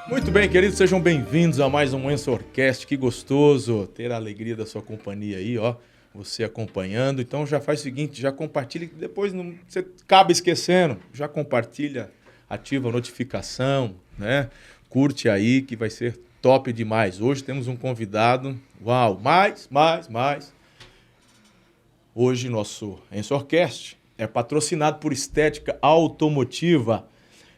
Muito bem, queridos, sejam bem-vindos a mais um Ensorcast. Que gostoso ter a alegria da sua companhia aí, ó. Você acompanhando. Então já faz o seguinte, já compartilha, depois não, você acaba esquecendo. Já compartilha, ativa a notificação, né? Curte aí que vai ser top demais. Hoje temos um convidado. Uau, mais. Hoje nosso Ensorcast é patrocinado por Estética Automotiva.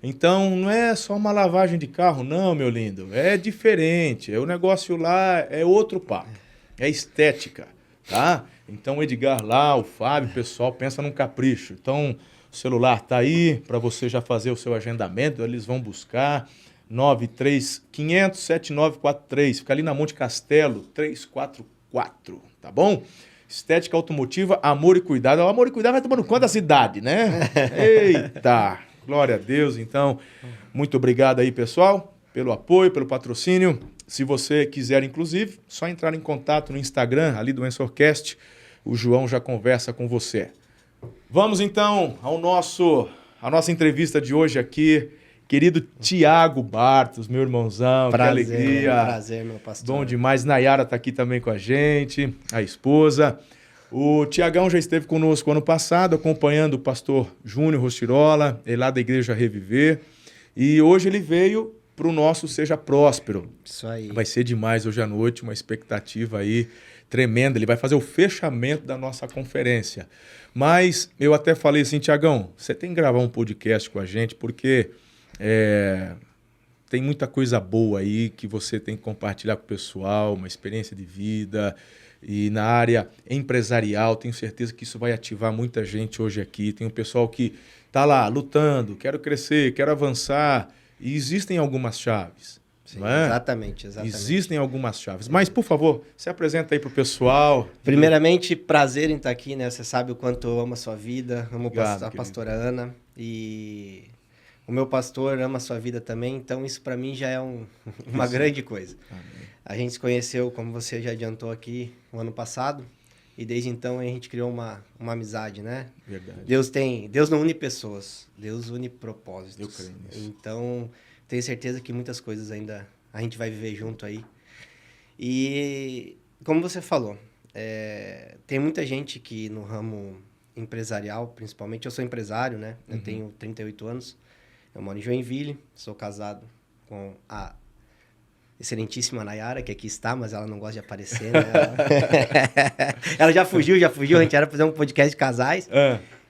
Então, não é só uma lavagem de carro, não, meu lindo. É diferente. O negócio lá é outro papo. É estética, tá? Então, o Edgar lá, o Fábio, o pessoal pensa num capricho. Então, o celular tá aí para você já fazer o seu agendamento. Eles vão buscar 93500-7943. Fica ali na Monte Castelo, 344, tá bom? Estética Automotiva, amor e cuidado. O amor e cuidado vai tomando conta da cidade, né? Eita! Glória a Deus, então, muito obrigado aí, pessoal, pelo apoio, pelo patrocínio. Se você quiser, inclusive, só entrar em contato no Instagram, ali do Ensorcast, o João já conversa com você. Vamos, então, à nossa entrevista de hoje aqui, querido Tiago Bartos, meu irmãozão, Prazer, que alegria. Prazer, meu pastor. Bom demais, Nayara está aqui também com a gente, a esposa. O Tiagão já esteve conosco ano passado, acompanhando o pastor Júnior Rostirola, lá da Igreja Reviver. E hoje ele veio para o nosso Seja Próspero. Isso aí. Vai ser demais hoje à noite, uma expectativa aí tremenda. Ele vai fazer o fechamento da nossa conferência. Mas eu até falei assim, Tiagão, você tem que gravar um podcast com a gente, porque tem muita coisa boa aí que você tem que compartilhar com o pessoal, uma experiência de vida. E na área empresarial, tenho certeza que isso vai ativar muita gente hoje aqui. Tem um pessoal que está lá lutando, quero crescer, quero avançar. E existem algumas chaves. Sim, não é? Exatamente. Existem algumas chaves. Mas, por favor, se apresenta aí para o pessoal. Primeiramente, prazer em estar aqui, né? Você sabe o quanto eu amo a sua vida, amo Obrigado, a pastora Ana. E o meu pastor ama a sua vida também. Então, isso para mim já é uma grande coisa. Amém. A gente se conheceu, como você já adiantou aqui, no ano passado. E desde então a gente criou uma amizade, né? Verdade. Deus não une pessoas, Deus une propósitos. Eu creio nisso. Então, tenho certeza que muitas coisas ainda a gente vai viver junto aí. E, como você falou, tem muita gente que no ramo empresarial, principalmente, eu sou empresário, né? Eu tenho 38 anos, eu moro em Joinville, sou casado com a excelentíssima Nayara, que aqui está, mas ela não gosta de aparecer, né? Ela já fugiu, a gente era fazer um podcast de casais.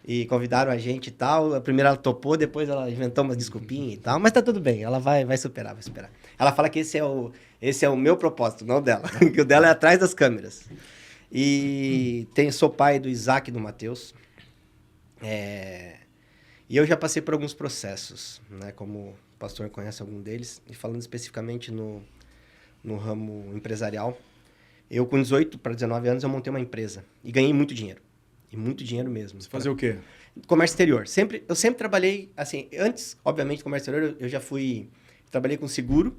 E convidaram a gente e tal. A primeira ela topou, depois ela inventou umas desculpinhas e tal. Mas tá tudo bem, ela vai superar. Ela fala que esse é o meu propósito, não o dela. Que o dela é atrás das câmeras. E sou pai do Isaac e do Matheus. E eu já passei por alguns processos, né? Como o pastor conhece algum deles. E falando especificamente no ramo empresarial, eu com 18 para 19 anos eu montei uma empresa. E ganhei muito dinheiro. E muito dinheiro mesmo. Você fazia o quê? Comércio exterior. Eu sempre trabalhei, assim, antes, obviamente, comércio exterior, eu já trabalhei com seguro,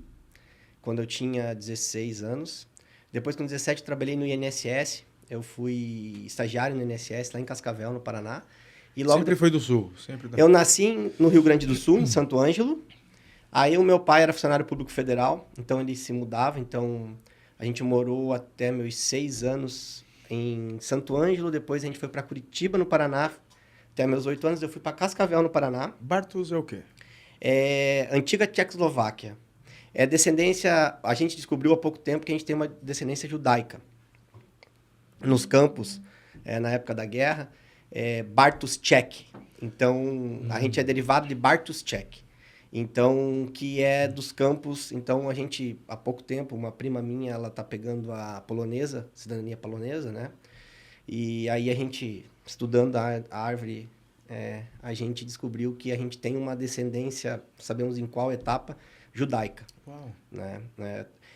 quando eu tinha 16 anos. Depois, com 17, trabalhei no INSS. Eu fui estagiário no INSS, lá em Cascavel, no Paraná. E logo Sempre foi do Sul? Eu nasci no Rio Grande do Sul, em Santo Ângelo. Aí o meu pai era funcionário público federal, então ele se mudava. Então, a gente morou até meus 6 anos em Santo Ângelo, depois a gente foi para Curitiba, no Paraná, até meus 8 anos, eu fui para Cascavel, no Paraná. Bartos é o quê? Antiga Tchecoslováquia. É descendência, a gente descobriu há pouco tempo que a gente tem uma descendência judaica. Nos campos, na época da guerra, Bartos Czech. Então, a gente é derivado de Bartos Czech. Então, que é dos campos. Então, a gente, há pouco tempo, uma prima minha, ela tá pegando a polonesa, cidadania polonesa, né? E aí a gente, estudando a árvore, a gente descobriu que a gente tem uma descendência, sabemos em qual etapa, judaica. Uau. Né?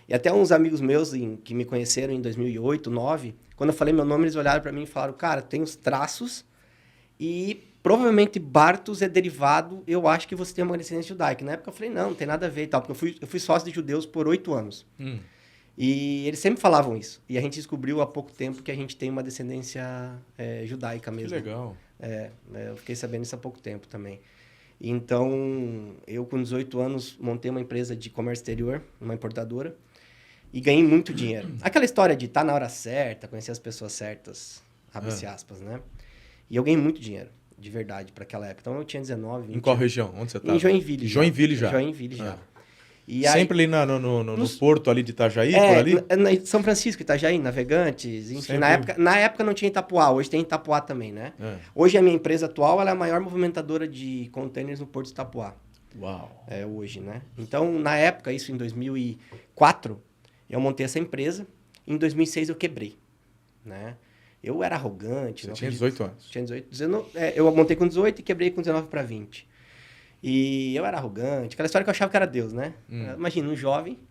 E até uns amigos meus que me conheceram em 2008, 2009, quando eu falei meu nome, eles olharam para mim e falaram, cara, tem os traços e provavelmente Bartos é derivado, eu acho que você tem uma descendência judaica. Na época eu falei, não tem nada a ver e tal, porque eu fui sócio de judeus por 8 anos. E eles sempre falavam isso. E a gente descobriu há pouco tempo que a gente tem uma descendência judaica mesmo. Que legal. Eu fiquei sabendo isso há pouco tempo também. Então, eu com 18 anos montei uma empresa de comércio exterior, uma importadora, e ganhei muito dinheiro. Aquela história de estar na hora certa, conhecer as pessoas certas, abre-se aspas, né? E eu ganhei muito dinheiro, de verdade, para aquela época. Então, eu tinha 19, 20 Em qual anos. região? Onde você estava? Em Joinville. Joinville já. Joinville já. E Sempre aí, ali no porto ali de Itajaí, por ali? São Francisco, Itajaí, Navegantes, enfim. Sempre. Na época não tinha Itapuá, hoje tem Itapuá também, né? É. Hoje a minha empresa atual ela é a maior movimentadora de contêineres no Porto de Itapuá. Uau. É hoje, né? Então, na época, isso em 2004, eu montei essa empresa. Em 2006 eu quebrei, né? Eu era arrogante. Você tinha 18 anos. Tinha 18, 19, eu montei com 18 e quebrei com 19 para 20. E eu era arrogante, aquela história que eu achava que era Deus, né? Imagina, um jovem. Pra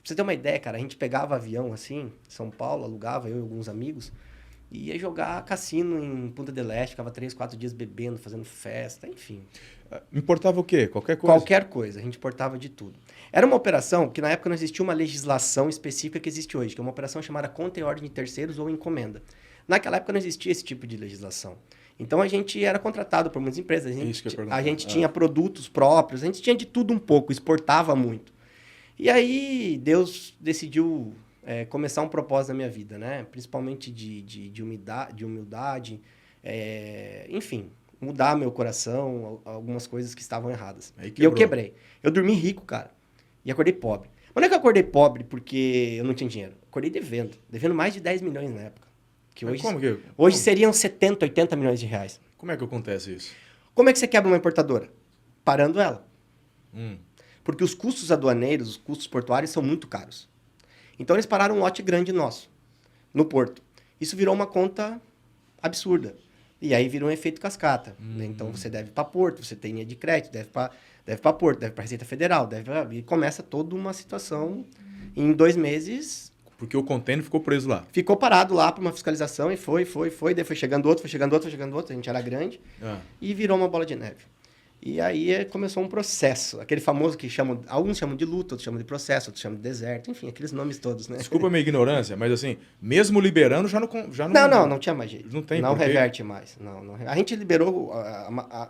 você ter uma ideia, cara, a gente pegava avião assim, São Paulo, alugava, eu e alguns amigos, e ia jogar cassino em Punta del Este, ficava 3, 4 dias bebendo, fazendo festa, enfim. Importava o quê? Qualquer coisa? Qualquer coisa, a gente importava de tudo. Era uma operação que na época não existia uma legislação específica que existe hoje, que é uma operação chamada conta e ordem de terceiros ou encomenda. Naquela época não existia esse tipo de legislação. Então a gente era contratado por muitas empresas, a gente tinha produtos próprios, a gente tinha de tudo um pouco, exportava muito. E aí Deus decidiu começar um propósito na minha vida, né? Principalmente de humildade, enfim, mudar meu coração, algumas coisas que estavam erradas. E eu quebrei. Eu dormi rico, cara, e acordei pobre. Mas não é que eu acordei pobre porque eu não tinha dinheiro. Acordei devendo mais de 10 milhões na época. Que hoje seriam 70, 80 milhões de reais. Como é que acontece isso? Como é que você quebra uma importadora? Parando ela. Porque os custos aduaneiros, os custos portuários são muito caros. Então eles pararam um lote grande nosso, no porto. Isso virou uma conta absurda. E aí virou um efeito cascata. Né? Então você deve para porto, você tem linha de crédito, deve para porto, deve para Receita Federal, e começa toda uma situação. Em 2 meses... Porque o contêiner ficou preso lá. Ficou parado lá para uma fiscalização e foi. Daí foi chegando outro. A gente era grande. E virou uma bola de neve. E aí começou um processo. Aquele famoso que alguns chamam de luta, outros chamam de processo, outros chamam de deserto. Enfim, aqueles nomes todos, né? Desculpa a minha ignorância, mas assim, mesmo liberando, já não Não tinha mais jeito. Não tem Não reverte mais. Não. A gente liberou...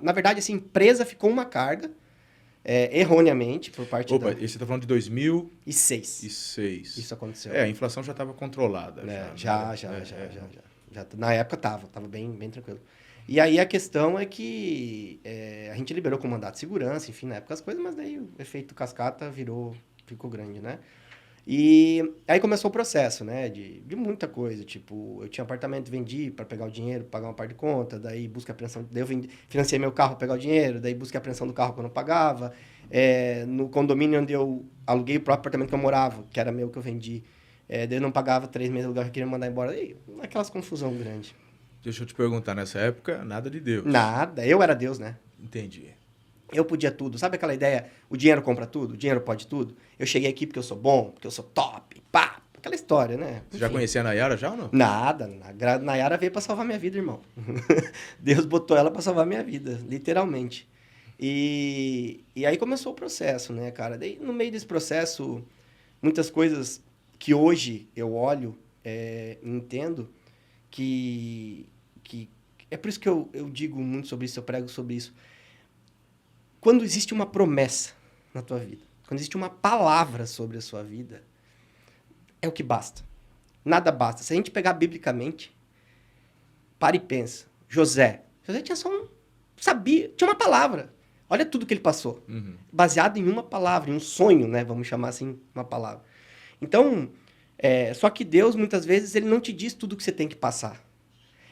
na verdade, essa empresa ficou uma carga... erroneamente, por parte e você está falando de 2006. Isso aconteceu. A inflação já estava controlada. Já. Na época estava bem tranquilo. E aí a questão é que a gente liberou com mandato de segurança, enfim, na época as coisas, mas daí o efeito cascata ficou grande, né? E aí começou o processo, né, de muita coisa, tipo, eu tinha apartamento, vendi para pegar o dinheiro, pagar uma parte de conta, daí busca a apreensão, daí eu financiei meu carro para pegar o dinheiro, daí busca a apreensão do carro que eu não pagava, no condomínio onde eu aluguei o próprio apartamento que eu morava, que era meu que eu vendi, daí eu não pagava 3 meses de aluguel, eu queria mandar embora, aí aquelas confusão grande. Deixa eu te perguntar, nessa época, nada de Deus. Nada, eu era Deus, né? Entendi. Eu podia tudo. Sabe aquela ideia, o dinheiro compra tudo, o dinheiro pode tudo? Eu cheguei aqui porque eu sou bom, porque eu sou top, pá. Aquela história, né? Você já conhecia a Nayara já ou não? Nada. A Nayara veio pra salvar minha vida, irmão. Deus botou ela pra salvar minha vida, literalmente. E aí começou o processo, né, cara? Daí, no meio desse processo, muitas coisas que hoje eu olho e entendo que é por isso que eu digo muito sobre isso, eu prego sobre isso. Quando existe uma promessa na tua vida, quando existe uma palavra sobre a sua vida, é o que basta. Nada basta. Se a gente pegar biblicamente, para e pensa. José tinha tinha uma palavra. Olha tudo que ele passou. Baseado em uma palavra, em um sonho, né? Vamos chamar assim, uma palavra. Então, só que Deus, muitas vezes, ele não te diz tudo que você tem que passar.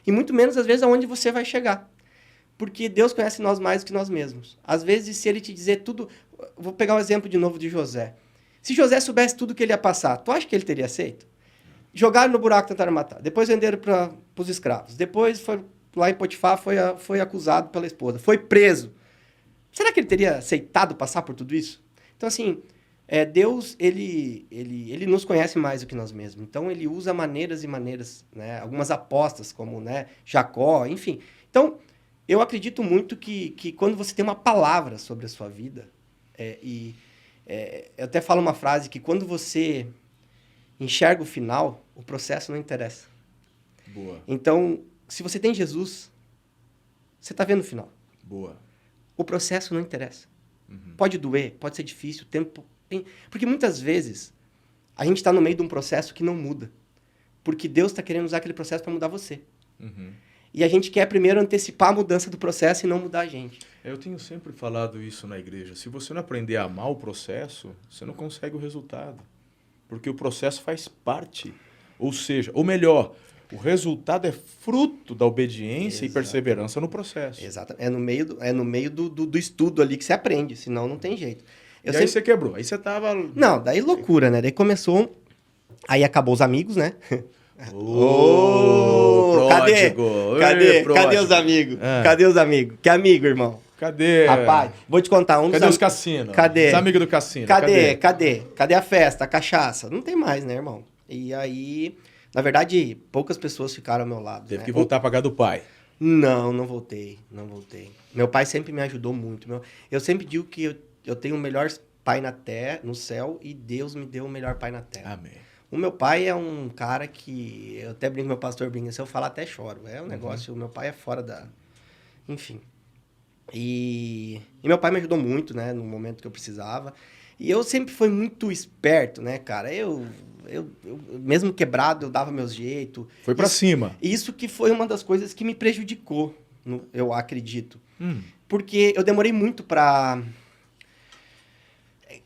E muito menos, às vezes, aonde você vai chegar. Porque Deus conhece nós mais do que nós mesmos. Às vezes, se ele te dizer tudo... Vou pegar o exemplo de novo de José. Se José soubesse tudo que ele ia passar, tu acha que ele teria aceito? Jogaram no buraco, tentaram matar. Depois venderam para os escravos. Depois foi lá em Potifar, foi acusado pela esposa. Foi preso. Será que ele teria aceitado passar por tudo isso? Então, assim, Deus, ele nos conhece mais do que nós mesmos. Então, ele usa maneiras e maneiras, né? Algumas apostas, como, né, Jacó, enfim. Então... Eu acredito muito que quando você tem uma palavra sobre a sua vida, eu até falo uma frase que quando você enxerga o final, o processo não interessa. Boa. Então, se você tem Jesus, você está vendo o final. Boa. o processo não interessa. Pode doer, pode ser difícil, o tempo... Porque muitas vezes a gente está no meio de um processo que não muda. Porque Deus está querendo usar aquele processo para mudar você. E a gente quer primeiro antecipar a mudança do processo e não mudar a gente. Eu tenho sempre falado isso na igreja. Se você não aprender a amar o processo, você não consegue o resultado. Porque o processo faz parte. Ou seja, ou melhor, o resultado é fruto da obediência e perseverança no processo. Exato. É no meio do estudo ali que você aprende, senão não tem jeito. Aí você quebrou, aí você tava... Não, daí loucura, né? Daí começou, aí acabou os amigos, né? Cadê? Cadê os amigos? Cadê os amigos? Que amigo, irmão? Cadê? Rapaz, vou te contar. Cadê os cassinos? Cadê? Os amigos do cassino. Cadê a festa, a cachaça? Não tem mais, né, irmão? E aí, na verdade, poucas pessoas ficaram ao meu lado. Teve que voltar a pagar do pai. Não voltei. Meu pai sempre me ajudou muito. Eu sempre digo que eu tenho o melhor pai na terra, no céu, e Deus me deu o melhor pai na terra. Amém. O meu pai é um cara que... Eu até brinco, meu pastor brinca, se eu falar até choro. É um negócio... O meu pai é fora da... Enfim. E meu pai me ajudou muito, né? No momento que eu precisava. E eu sempre fui muito esperto, né, cara? Eu mesmo quebrado, eu dava meus jeitos. Foi pra cima. Isso que foi uma das coisas que me prejudicou, eu acredito. Porque eu demorei muito pra...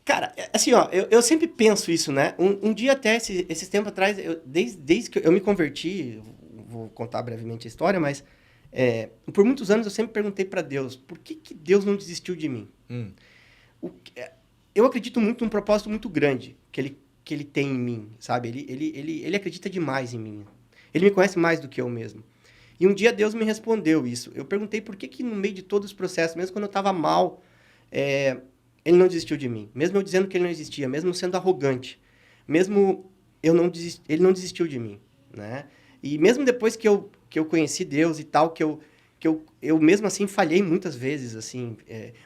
Cara, assim, ó, eu sempre penso isso, né? Um dia até, esses tempos atrás, desde que eu me converti, vou contar brevemente a história, mas por muitos anos eu sempre perguntei para Deus, por que Deus não desistiu de mim? Eu acredito muito num propósito muito grande que ele tem em mim, sabe? Ele acredita demais em mim. Ele me conhece mais do que eu mesmo. E um dia Deus me respondeu isso. Eu perguntei por que no meio de todos os processos, mesmo quando eu estava mal, ele não desistiu de mim. Mesmo eu dizendo que ele não existia, mesmo sendo arrogante, mesmo ele não desistiu de mim, né? E mesmo depois que eu conheci Deus e tal, que eu mesmo assim falhei muitas vezes, assim,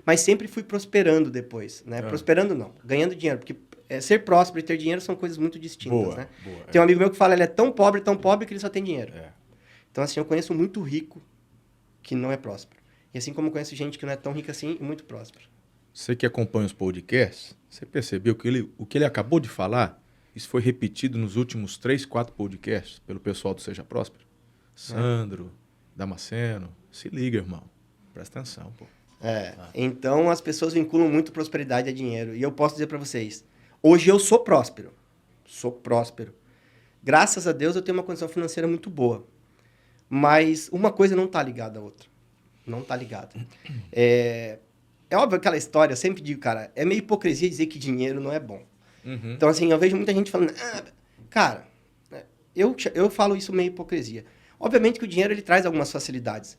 mas sempre fui prosperando depois, né? Prosperando não, ganhando dinheiro, porque ser próspero e ter dinheiro são coisas muito distintas, né? Tem um amigo meu que fala, ele é tão pobre que ele só tem dinheiro. Então, assim, eu conheço muito rico que não é próspero. E assim como eu conheço gente que não é tão rica assim e muito próspero. Você que acompanha os podcasts, você percebeu que o que ele acabou de falar, isso foi repetido nos últimos 3, 4 podcasts pelo pessoal do Seja Próspero? Sandro, Damasceno, se liga, irmão. Presta atenção, pô. Então as pessoas vinculam muito prosperidade a dinheiro. E eu posso dizer para vocês, hoje eu sou próspero. Sou próspero. Graças a Deus eu tenho uma condição financeira muito boa. Mas uma coisa não está ligada à outra. Não está ligada. É óbvio aquela história, eu sempre digo, cara, é meio hipocrisia dizer que dinheiro não é bom. Então, assim, eu vejo muita gente falando, cara, eu falo isso meio hipocrisia. Obviamente que o dinheiro, ele traz algumas facilidades.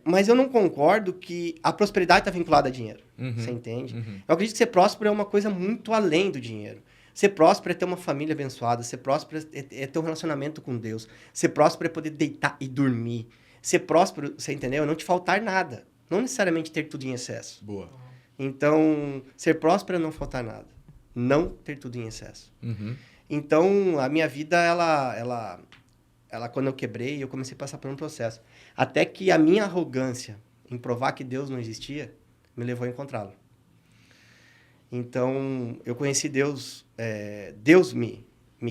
Mas eu não concordo que a prosperidade está vinculada a dinheiro. Você entende? Eu acredito que ser próspero é uma coisa muito além do dinheiro. Ser próspero é ter uma família abençoada. Ser próspero é ter um relacionamento com Deus. Ser próspero é poder deitar e dormir. Ser próspero, você entendeu? É não te faltar nada. Não necessariamente ter tudo em excesso. Boa. Então, ser próspero é não faltar nada. Não ter tudo em excesso. Então, a minha vida, ela quando eu quebrei, eu comecei a passar por um processo. Até que a minha arrogância em provar que Deus não existia, me levou a encontrá-lo. Então, eu conheci Deus, Deus me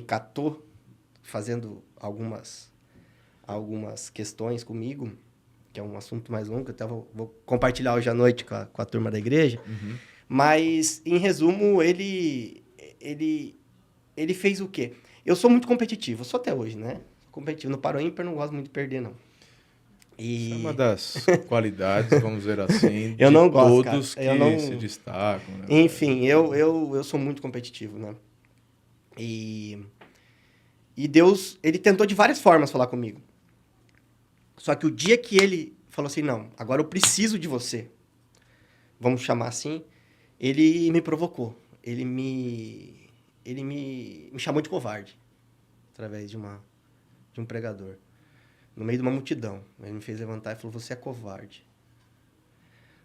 catou, fazendo algumas questões comigo, que é um assunto mais longo, que eu até vou compartilhar hoje à noite com a turma da igreja. Mas, em resumo, ele fez o quê? Eu sou muito competitivo, eu sou até hoje, né? Competitivo. No Paro Ímpar, não gosto muito de perder, não. Isso é uma das qualidades, vamos dizer assim, eu não gosto, todos cara. que se destacam. Né? Enfim, eu sou muito competitivo, né? E Deus, ele tentou de várias formas falar comigo. Só que o dia que ele falou assim, não, agora eu preciso de você, vamos chamar assim, ele me provocou. Ele me chamou de covarde, através de um pregador. No meio de uma multidão. Ele me fez levantar e falou, você é covarde.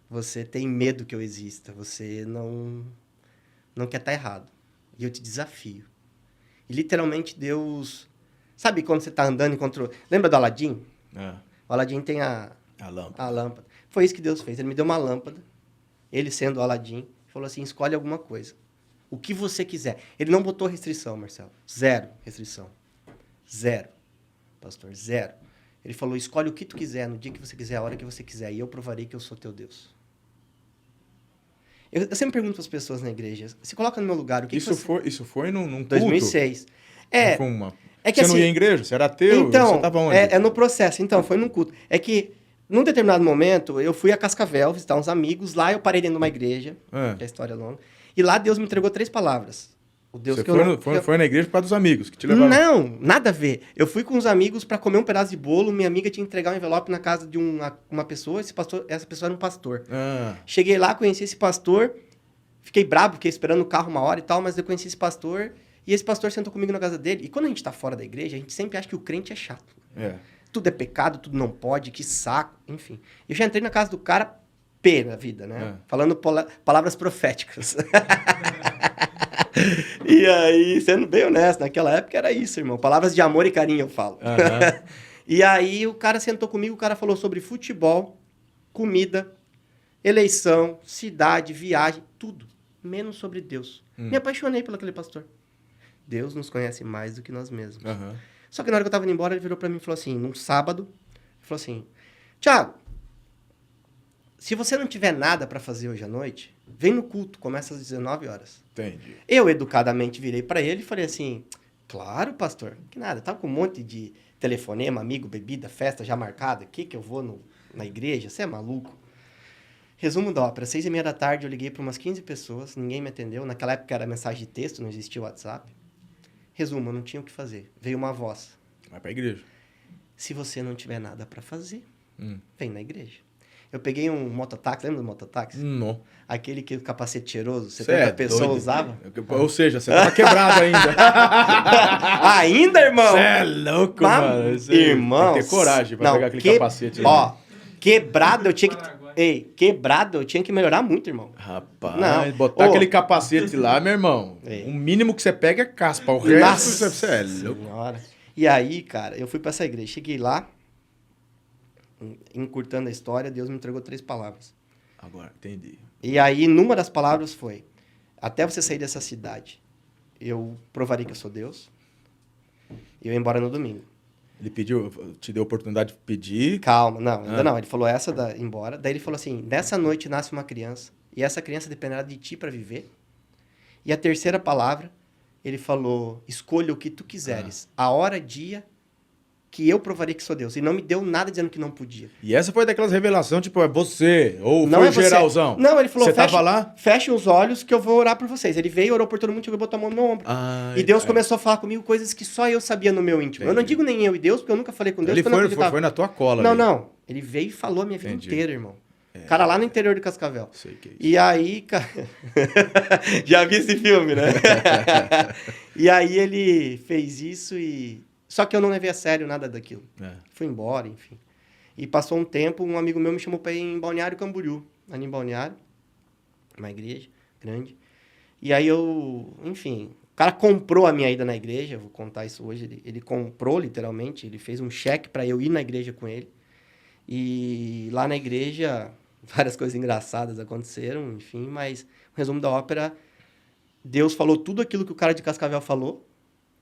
Você tem medo que eu exista. Você não quer estar errado. E eu te desafio. E literalmente Deus... Sabe quando você está andando e encontrou... Lembra do Aladim? O Aladim tem a lâmpada. Foi isso que Deus fez. Ele me deu uma lâmpada, ele sendo o Aladim, falou assim, escolhe alguma coisa. O que você quiser. Ele não botou restrição, Marcelo. 0 restrição. 0. Pastor, 0. Ele falou, escolhe o que tu quiser, no dia que você quiser, a hora que você quiser, e eu provarei que eu sou teu Deus. Eu sempre pergunto para as pessoas na igreja, se coloca no meu lugar, o que isso você... Isso foi num culto? 2006. É, não foi uma... é que você assim, não ia em igreja? Você era ateu? então, você estava onde? É no processo. Então, foi num culto. É que, num determinado momento, eu fui a Cascavel visitar uns amigos. Lá eu parei dentro de uma igreja, que a história é longa. E lá Deus me entregou 3 palavras. O Deus você que eu não... foi na igreja por causa dos amigos que te levaram? Não, nada a ver. Eu fui com os amigos para comer um pedaço de bolo. Minha amiga tinha que entregar um envelope na casa de uma pessoa. Essa pessoa era um pastor. Cheguei lá, conheci esse pastor. Fiquei brabo, fiquei esperando o carro 1 hora e tal, mas eu conheci esse pastor. E esse pastor sentou comigo na casa dele. E quando a gente tá fora da igreja, a gente sempre acha que o crente é chato. Tudo é pecado, tudo não pode, que saco, enfim. Eu já entrei na casa do cara, pé na vida, né? Falando palavras proféticas. E aí, sendo bem honesto, naquela época era isso, irmão. Palavras de amor e carinho, eu falo. E aí, o cara sentou comigo, o cara falou sobre futebol, comida, eleição, cidade, viagem, tudo. Menos sobre Deus. Me apaixonei por aquele pastor. Deus nos conhece mais do que nós mesmos. Só que na hora que eu tava indo embora, ele virou pra mim e falou assim, num sábado, ele falou assim, Thiago, se você não tiver nada pra fazer hoje à noite, vem no culto, começa às 19 horas. Entendi. Eu, educadamente, virei pra ele e falei assim, claro, pastor, que nada, tava com um monte de telefonema, amigo, bebida, festa já marcada, que eu vou na igreja, você é maluco? Resumo da ópera, 6h30 da tarde eu liguei para umas 15 pessoas, ninguém me atendeu, naquela época era mensagem de texto, não existia o WhatsApp. Resumo, eu não tinha o que fazer. Veio uma voz. Vai pra igreja. Se você não tiver nada para fazer, vem na igreja. Eu peguei um mototáxi, lembra do mototáxi? Não. Aquele que o capacete cheiroso, 70 pessoas usavam. Ou seja, você tava quebrado ainda. Ainda, irmão? Você é louco, mano. Irmão. Tem que ter coragem pra pegar aquele capacete. Ó, quebrado eu tinha que... quebrado eu tinha que melhorar muito, irmão. Rapaz, botar aquele capacete lá, meu irmão. O mínimo que você pega é caspa. O resto, você é louco. Senhora. E aí, cara, eu fui pra essa igreja. Cheguei lá, encurtando a história, Deus me entregou 3 palavras. Agora, entendi. E aí, numa das palavras foi, até você sair dessa cidade, eu provarei que eu sou Deus, e eu ia embora no domingo. Ele pediu, te deu a oportunidade de pedir? Calma, não, ainda não. Ele falou embora. Daí ele falou assim, nessa noite nasce uma criança, e essa criança dependerá de ti para viver. E a terceira palavra, ele falou, escolha o que tu quiseres, a hora, dia, que eu provarei que sou Deus. E não me deu nada dizendo que não podia. E essa foi daquelas revelações, tipo, é você, ou não foi é você. geralzão? Não, ele falou, você tava lá? Feche os olhos que eu vou orar por vocês. Ele veio, orou por todo mundo e botou a mão no meu ombro. E Deus começou a falar comigo coisas que só eu sabia no meu íntimo. Entendi. Eu não digo nem eu e Deus, porque eu nunca falei com Deus. Ele foi na tua cola. Não. Ele veio e falou a minha vida inteira, irmão. Cara lá no interior de Cascavel. Sei que é isso. E aí, cara... Já vi esse filme, né? E aí ele fez isso e... Só que eu não levei a sério nada daquilo. Fui embora, enfim. E passou um tempo, um amigo meu me chamou para ir em Balneário Camboriú. Ali em Balneário, uma igreja grande. E aí enfim... O cara comprou a minha ida na igreja, vou contar isso hoje. Ele comprou, literalmente. Ele fez um cheque para eu ir na igreja com ele. E lá na igreja... Várias coisas engraçadas aconteceram, enfim, mas o resumo da ópera, Deus falou tudo aquilo que o cara de Cascavel falou,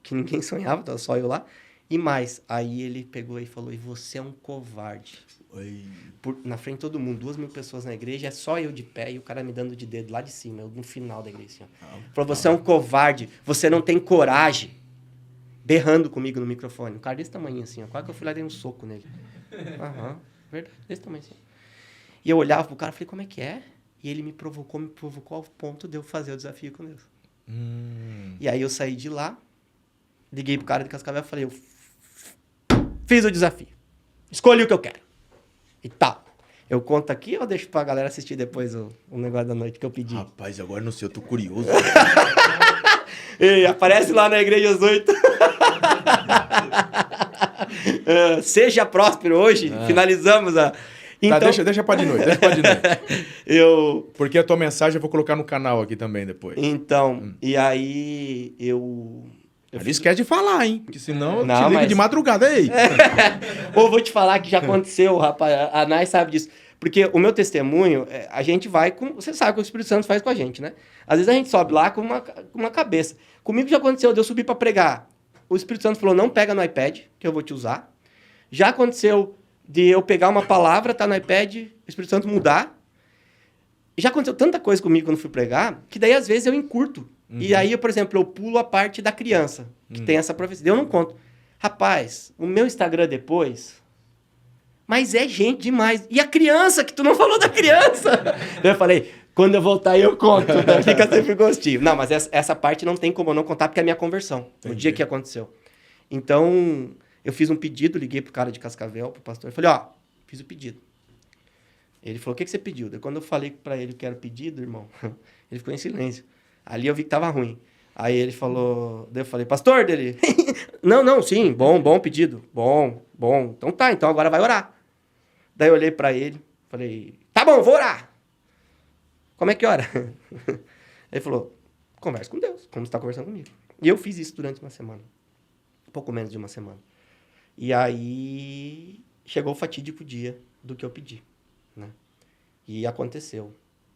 que ninguém sonhava, tava só eu lá, e mais. Aí ele pegou e falou, e você é um covarde. Na frente de todo mundo, 2.000 pessoas na igreja, é só eu de pé e o cara me dando de dedo lá de cima, eu no final da igreja. Assim, falou, você é um covarde, você não tem coragem. Berrando comigo no microfone. Um cara desse tamanho assim, ó, quase que eu fui lá e dei um soco nele. Verdade, desse tamanho assim. E eu olhava pro cara e falei, como é que é? E ele me provocou ao ponto de eu fazer o desafio com Deus. E aí eu saí de lá, liguei pro cara de Cascavel e falei, eu fiz o desafio. Escolhi o que eu quero. E tal. Eu conto aqui ou deixo pra galera assistir depois o negócio da noite que eu pedi? Rapaz, agora não sei, eu tô curioso. Ei, aparece lá na Igreja às 8. Seja próspero hoje. Finalizamos a... Então... Tá, deixa pra de noite, Porque a tua mensagem eu vou colocar no canal aqui também depois. Então, e aí eu não esquece de falar, hein? Porque senão eu te ligo de madrugada aí. Ou vou te falar que já aconteceu, rapaz. A Nai sabe disso. Porque o meu testemunho, a gente vai com... Você sabe o que o Espírito Santo faz com a gente, né? Às vezes a gente sobe lá com uma cabeça. Comigo já aconteceu de eu subir para pregar. O Espírito Santo falou, não pega no iPad, que eu vou te usar. Já aconteceu de eu pegar uma palavra, tá no iPad, o Espírito Santo mudar. Já aconteceu tanta coisa comigo quando fui pregar, que daí às vezes eu encurto. E aí, por exemplo, eu pulo a parte da criança, que tem essa profecia. Eu não conto. Rapaz, o meu Instagram depois... Mas é gente demais. E a criança, que tu não falou da criança? Eu falei, quando eu voltar eu conto. Né? Fica sempre gostinho. Não, mas essa parte não tem como eu não contar, porque é a minha conversão. Entendi. No dia que aconteceu. Então, eu fiz um pedido, liguei pro cara de Cascavel, pro pastor. Eu falei, fiz o pedido. Ele falou, o que você pediu? Daí, quando eu falei pra ele que era o pedido, irmão, ele ficou em silêncio. Ali eu vi que tava ruim. Aí ele falou, daí eu falei, pastor, dele, não, sim, bom pedido, bom, então tá, então agora vai orar. Daí eu olhei pra ele, falei, tá bom, vou orar. Como é que ora? Ele falou, conversa com Deus, como você tá conversando comigo. E eu fiz isso durante uma semana, pouco menos de uma semana. E aí chegou o fatídico dia do que eu pedi, né? E aconteceu,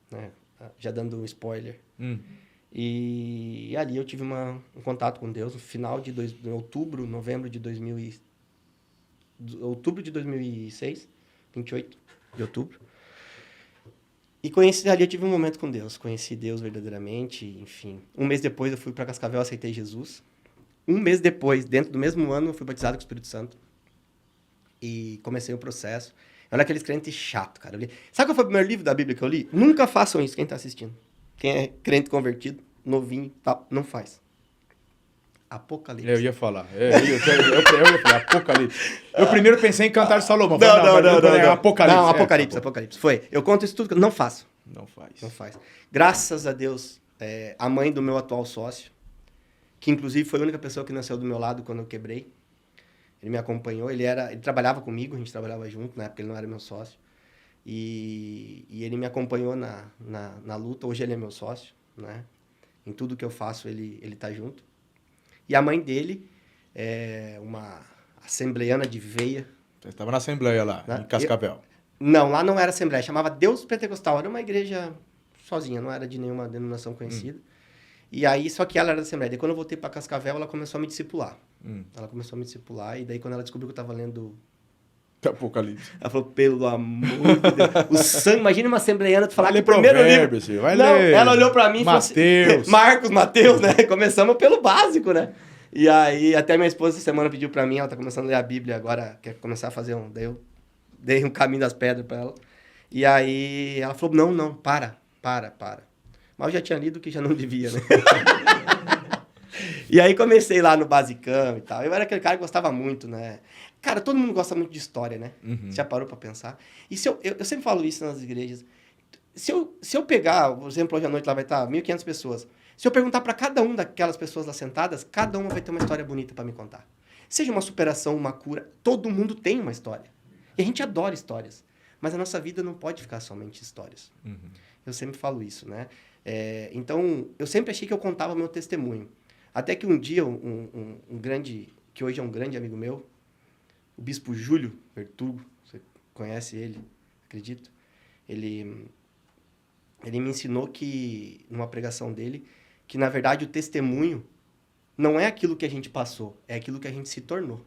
né? Já dando um spoiler. E ali eu tive um contato com Deus no final de novembro de 2006, 28 de outubro. E ali eu tive um momento com Deus, conheci Deus verdadeiramente, enfim. Um mês depois eu fui para Cascavel, aceitei Jesus. Um mês depois, dentro do mesmo ano, eu fui batizado com o Espírito Santo. E comecei o processo. Eu era aqueles crentes chato, cara. Sabe qual foi o primeiro livro da Bíblia que eu li? Nunca façam isso, quem tá assistindo. Quem é crente convertido, novinho, tal, não faz. Apocalipse. Eu ia falar. Eu ia falar, Apocalipse. Eu primeiro pensei em Cantar de Salomão. Não. Apocalipse. Não, Apocalipse. Foi. Eu conto isso tudo, não faço. Não faz. Não faz. Graças a Deus, a mãe do meu atual sócio, que inclusive foi a única pessoa que nasceu do meu lado quando eu quebrei, ele me acompanhou, ele trabalhava comigo, a gente trabalhava junto, na época ele não era meu sócio. E ele me acompanhou na luta, hoje ele é meu sócio, né? Em tudo que eu faço, ele tá junto. E a mãe dele é uma assembleiana de veia. Você estava na Assembleia lá, Né? em Cascavel. Não, lá não era Assembleia, chamava Deus Pentecostal, era uma igreja sozinha, não era de nenhuma denominação conhecida. E aí, só que ela era da Assembleia. Daí quando eu voltei para Cascavel, ela começou a me discipular. Ela começou a me discipular, e daí quando ela descobriu que eu estava lendo... Apocalipse. Ela falou, pelo amor de Deus. O sangue, imagina uma assembleiana tu falar que o primeiro livro... vai não, ler. ela olhou pra mim e falou Mateus. assim... Marcos, Mateus, né? Começamos pelo básico, né? E aí, até minha esposa essa semana pediu pra mim, ela tá começando a ler a Bíblia agora, quer começar a fazer daí eu dei um caminho das pedras pra ela. E aí, ela falou, não, para. Mas eu já tinha lido que já não devia, né? E aí comecei lá no basicão e tal. Eu era aquele cara que gostava muito, né? Cara, todo mundo gosta muito de história, né? Você já parou pra pensar? E se eu sempre falo isso nas igrejas. Se eu pegar, por exemplo, hoje à noite lá vai estar 1.500 pessoas. Se eu perguntar pra cada uma daquelas pessoas lá sentadas, cada uma vai ter uma história bonita pra me contar. Seja uma superação, uma cura, todo mundo tem uma história. E a gente adora histórias. Mas a nossa vida não pode ficar somente histórias. Eu sempre falo isso, né? Então, eu sempre achei que eu contava meu testemunho. Até que um dia, um grande, que hoje é um grande amigo meu, o bispo Júlio Vertugo, você conhece ele, acredito? Ele me ensinou que, numa pregação dele, que na verdade o testemunho não é aquilo que a gente passou, é aquilo que a gente se tornou.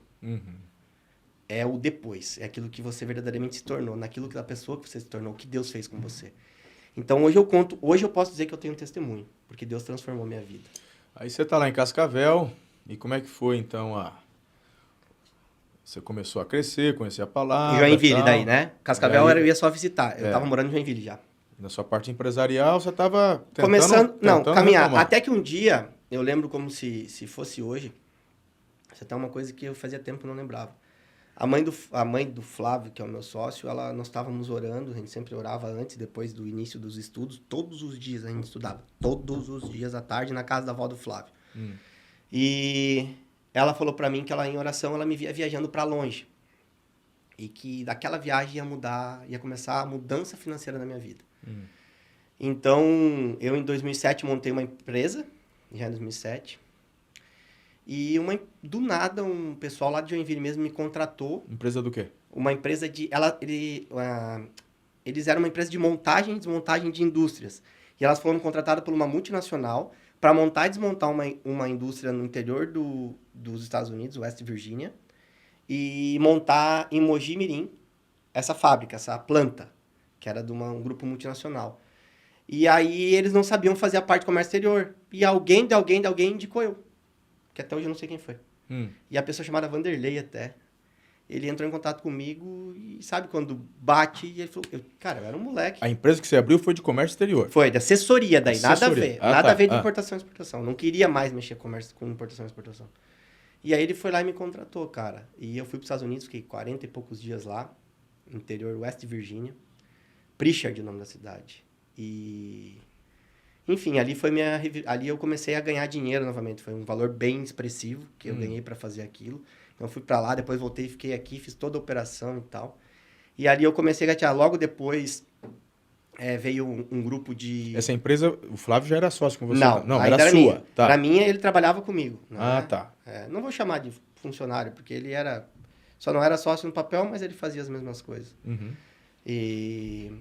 É o depois, é aquilo que você verdadeiramente se tornou, naquilo que a pessoa que você se tornou, o que Deus fez com você. Então hoje eu posso dizer que eu tenho um testemunho, porque Deus transformou minha vida. Aí você tá lá em Cascavel, e como é que foi então Você começou a crescer, conhecer a palavra. Joinville tal. daí, né? Cascavel aí, eu ia só visitar, eu tava morando em Joinville já. Na sua parte empresarial, você estava Começando, caminhar. retomar. Até que um dia, eu lembro como se fosse hoje, isso até é uma coisa que eu fazia tempo que eu não lembrava. A mãe do Flávio, que é o meu sócio, nós estávamos orando, a gente sempre orava antes e depois do início dos estudos, todos os dias a gente estudava, todos os dias à tarde na casa da avó do Flávio. E ela falou para mim que ela em oração, ela me via viajando para longe. E que daquela viagem ia começar a mudança financeira na minha vida. Então, eu em 2007 montei uma empresa, já em 2007. E do nada, um pessoal lá de Joinville mesmo me contratou. Empresa do quê? Uma empresa de... eles eram uma empresa de montagem e desmontagem de indústrias. E elas foram contratadas por uma multinacional para montar e desmontar uma indústria no interior dos Estados Unidos, West Virginia, e montar em Mogi Mirim essa fábrica, essa planta, que era de um grupo multinacional. E aí eles não sabiam fazer a parte de comércio exterior. E alguém indicou eu. Que até hoje eu não sei quem foi. E a pessoa chamada Vanderlei até. Ele entrou em contato comigo e sabe quando bate? E ele falou, cara, eu era um moleque. A empresa que você abriu foi de comércio exterior? Foi, de assessoria daí, nada a ver. Nada a ver de tá. importação e exportação. Não queria mais mexer com importação e exportação. E aí ele foi lá e me contratou, cara. E eu fui para os Estados Unidos, fiquei 40 e poucos dias lá, no interior West Virginia. Pritchard, o nome da cidade. E... Enfim, ali eu comecei a ganhar dinheiro novamente. Foi um valor bem expressivo que eu ganhei para fazer aquilo. Então, eu fui para lá, depois voltei, fiquei aqui, fiz toda a operação e tal. E ali eu comecei a gatear. Logo depois, veio um grupo de... Essa empresa, o Flávio já era sócio com você? Não, era sua. minha. Tá. Para mim, ele trabalhava comigo. Né? Tá. Não vou chamar de funcionário, porque ele só não era sócio no papel, mas ele fazia as mesmas coisas. E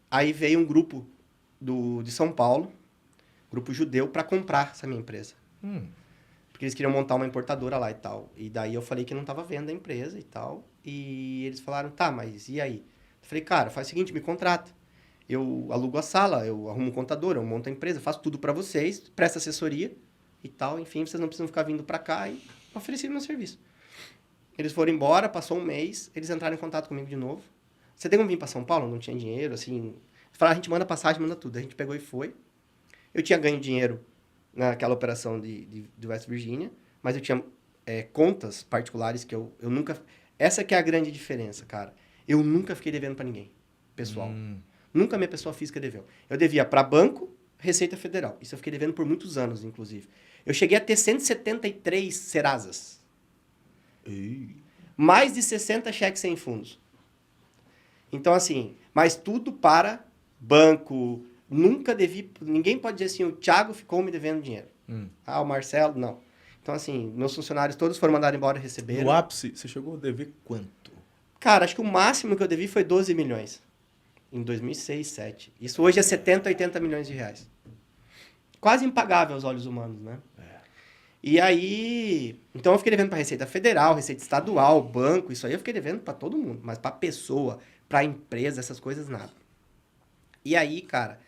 aí veio um grupo de São Paulo, grupo judeu, para comprar essa minha empresa. Porque eles queriam montar uma importadora lá e tal. E daí eu falei que não estava vendo a empresa e tal. E eles falaram, tá, mas e aí? Eu falei, cara, faz o seguinte, me contrata. Eu alugo a sala, eu arrumo um contador, eu monto a empresa, faço tudo para vocês, presto assessoria e tal. Enfim, vocês não precisam ficar vindo para cá. E ofereci meu serviço. Eles foram embora, passou um mês, eles entraram em contato comigo de novo. Você tem como vir para São Paulo? Não tinha dinheiro, assim... Falaram, a gente manda passagem, manda tudo. A gente pegou e foi. Eu tinha ganho dinheiro naquela operação de West Virginia, mas eu tinha contas particulares que eu nunca... Essa que é a grande diferença, cara. Eu nunca fiquei devendo para ninguém, pessoal. Nunca minha pessoa física deveu. Eu devia para banco, Receita Federal. Isso eu fiquei devendo por muitos anos, inclusive. Eu cheguei a ter 173 Serasas. Mais de 60 cheques sem fundos. Então, assim, mas tudo para banco. Nunca devi... Ninguém pode dizer assim, o Thiago ficou me devendo dinheiro. O Marcelo, não. Então, assim, meus funcionários todos foram mandados embora e receberam. No ápice, você chegou a dever quanto? Cara, acho que o máximo que eu devi foi 12 milhões. Em 2006, 2007. Isso hoje é 70, 80 milhões de reais. Quase impagável aos olhos humanos, né? E aí... Então, eu fiquei devendo para Receita Federal, Receita Estadual, banco, isso aí eu fiquei devendo para todo mundo. Mas para pessoa, para empresa, essas coisas, nada. E aí, cara...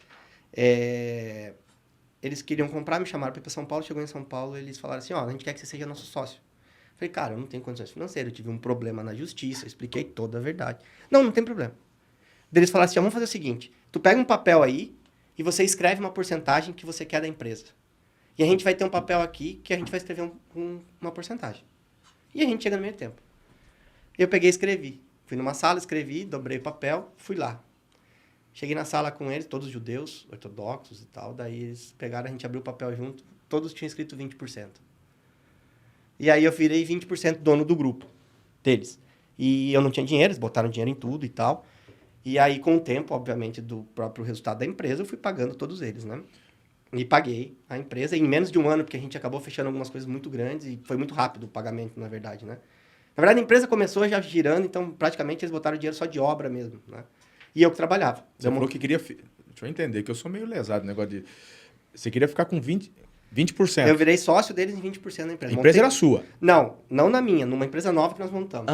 Eles queriam comprar, me chamaram para ir para São Paulo. Chegou em São Paulo, eles falaram assim, a gente quer que você seja nosso sócio. Eu falei, cara, eu não tenho condições financeiras, eu tive um problema na justiça, eu expliquei toda a verdade. Não tem problema. Daí eles falaram assim, vamos fazer o seguinte, tu pega um papel aí e você escreve uma porcentagem que você quer da empresa. E a gente vai ter um papel aqui que a gente vai escrever uma porcentagem. E a gente chega no meio tempo. Eu peguei e escrevi. Fui numa sala, escrevi, dobrei o papel, fui lá. Cheguei na sala com eles, todos judeus, ortodoxos e tal. Daí eles pegaram, a gente abriu o papel junto. Todos tinham escrito 20%. E aí eu virei 20% dono do grupo deles. E eu não tinha dinheiro, eles botaram dinheiro em tudo e tal. E aí, com o tempo, obviamente, do próprio resultado da empresa, eu fui pagando todos eles, né? E paguei a empresa em menos de um ano, porque a gente acabou fechando algumas coisas muito grandes e foi muito rápido o pagamento, na verdade, né? Na verdade, a empresa começou já girando, então praticamente eles botaram dinheiro só de obra mesmo, né? E eu que trabalhava. Você falou que queria... Deixa eu entender, que eu sou meio lesado no negócio de... Você queria ficar com 20%. Eu virei sócio deles em 20% da empresa. A empresa era sua? Não na minha, numa empresa nova que nós montamos.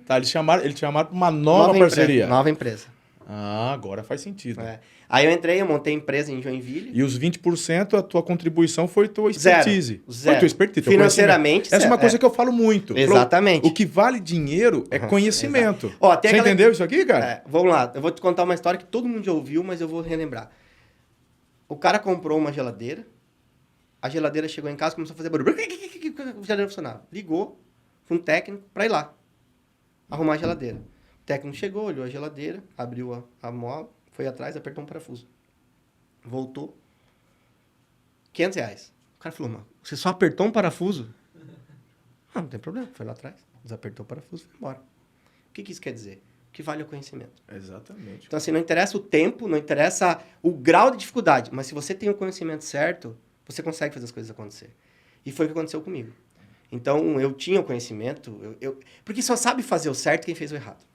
Tá. Eles te chamaram para uma nova parceria. Nova empresa. Agora faz sentido. Aí eu montei a empresa em Joinville. E os 20%, a tua contribuição foi tua expertise. Zero. Foi tua expertise. Financeiramente, essa é uma coisa que eu falo muito. Exatamente. O que vale dinheiro é conhecimento. Você entendeu isso aqui, cara? Vamos lá. Eu vou te contar uma história que todo mundo já ouviu, mas eu vou relembrar. O cara comprou uma geladeira. A geladeira chegou em casa e começou a fazer barulho. A geladeira funcionava. Ligou para um técnico para ir lá arrumar a geladeira. O técnico chegou, olhou a geladeira, abriu a mola, foi atrás, apertou um parafuso. Voltou. R$500. O cara falou, mano, você só apertou um parafuso? Não tem problema. Foi lá atrás, desapertou o parafuso e foi embora. O que isso quer dizer? O que vale é o conhecimento. Exatamente. Então, assim, não interessa o tempo, não interessa o grau de dificuldade, mas se você tem o conhecimento certo, você consegue fazer as coisas acontecer. E foi o que aconteceu comigo. Então, eu tinha o conhecimento, porque só sabe fazer o certo quem fez o errado.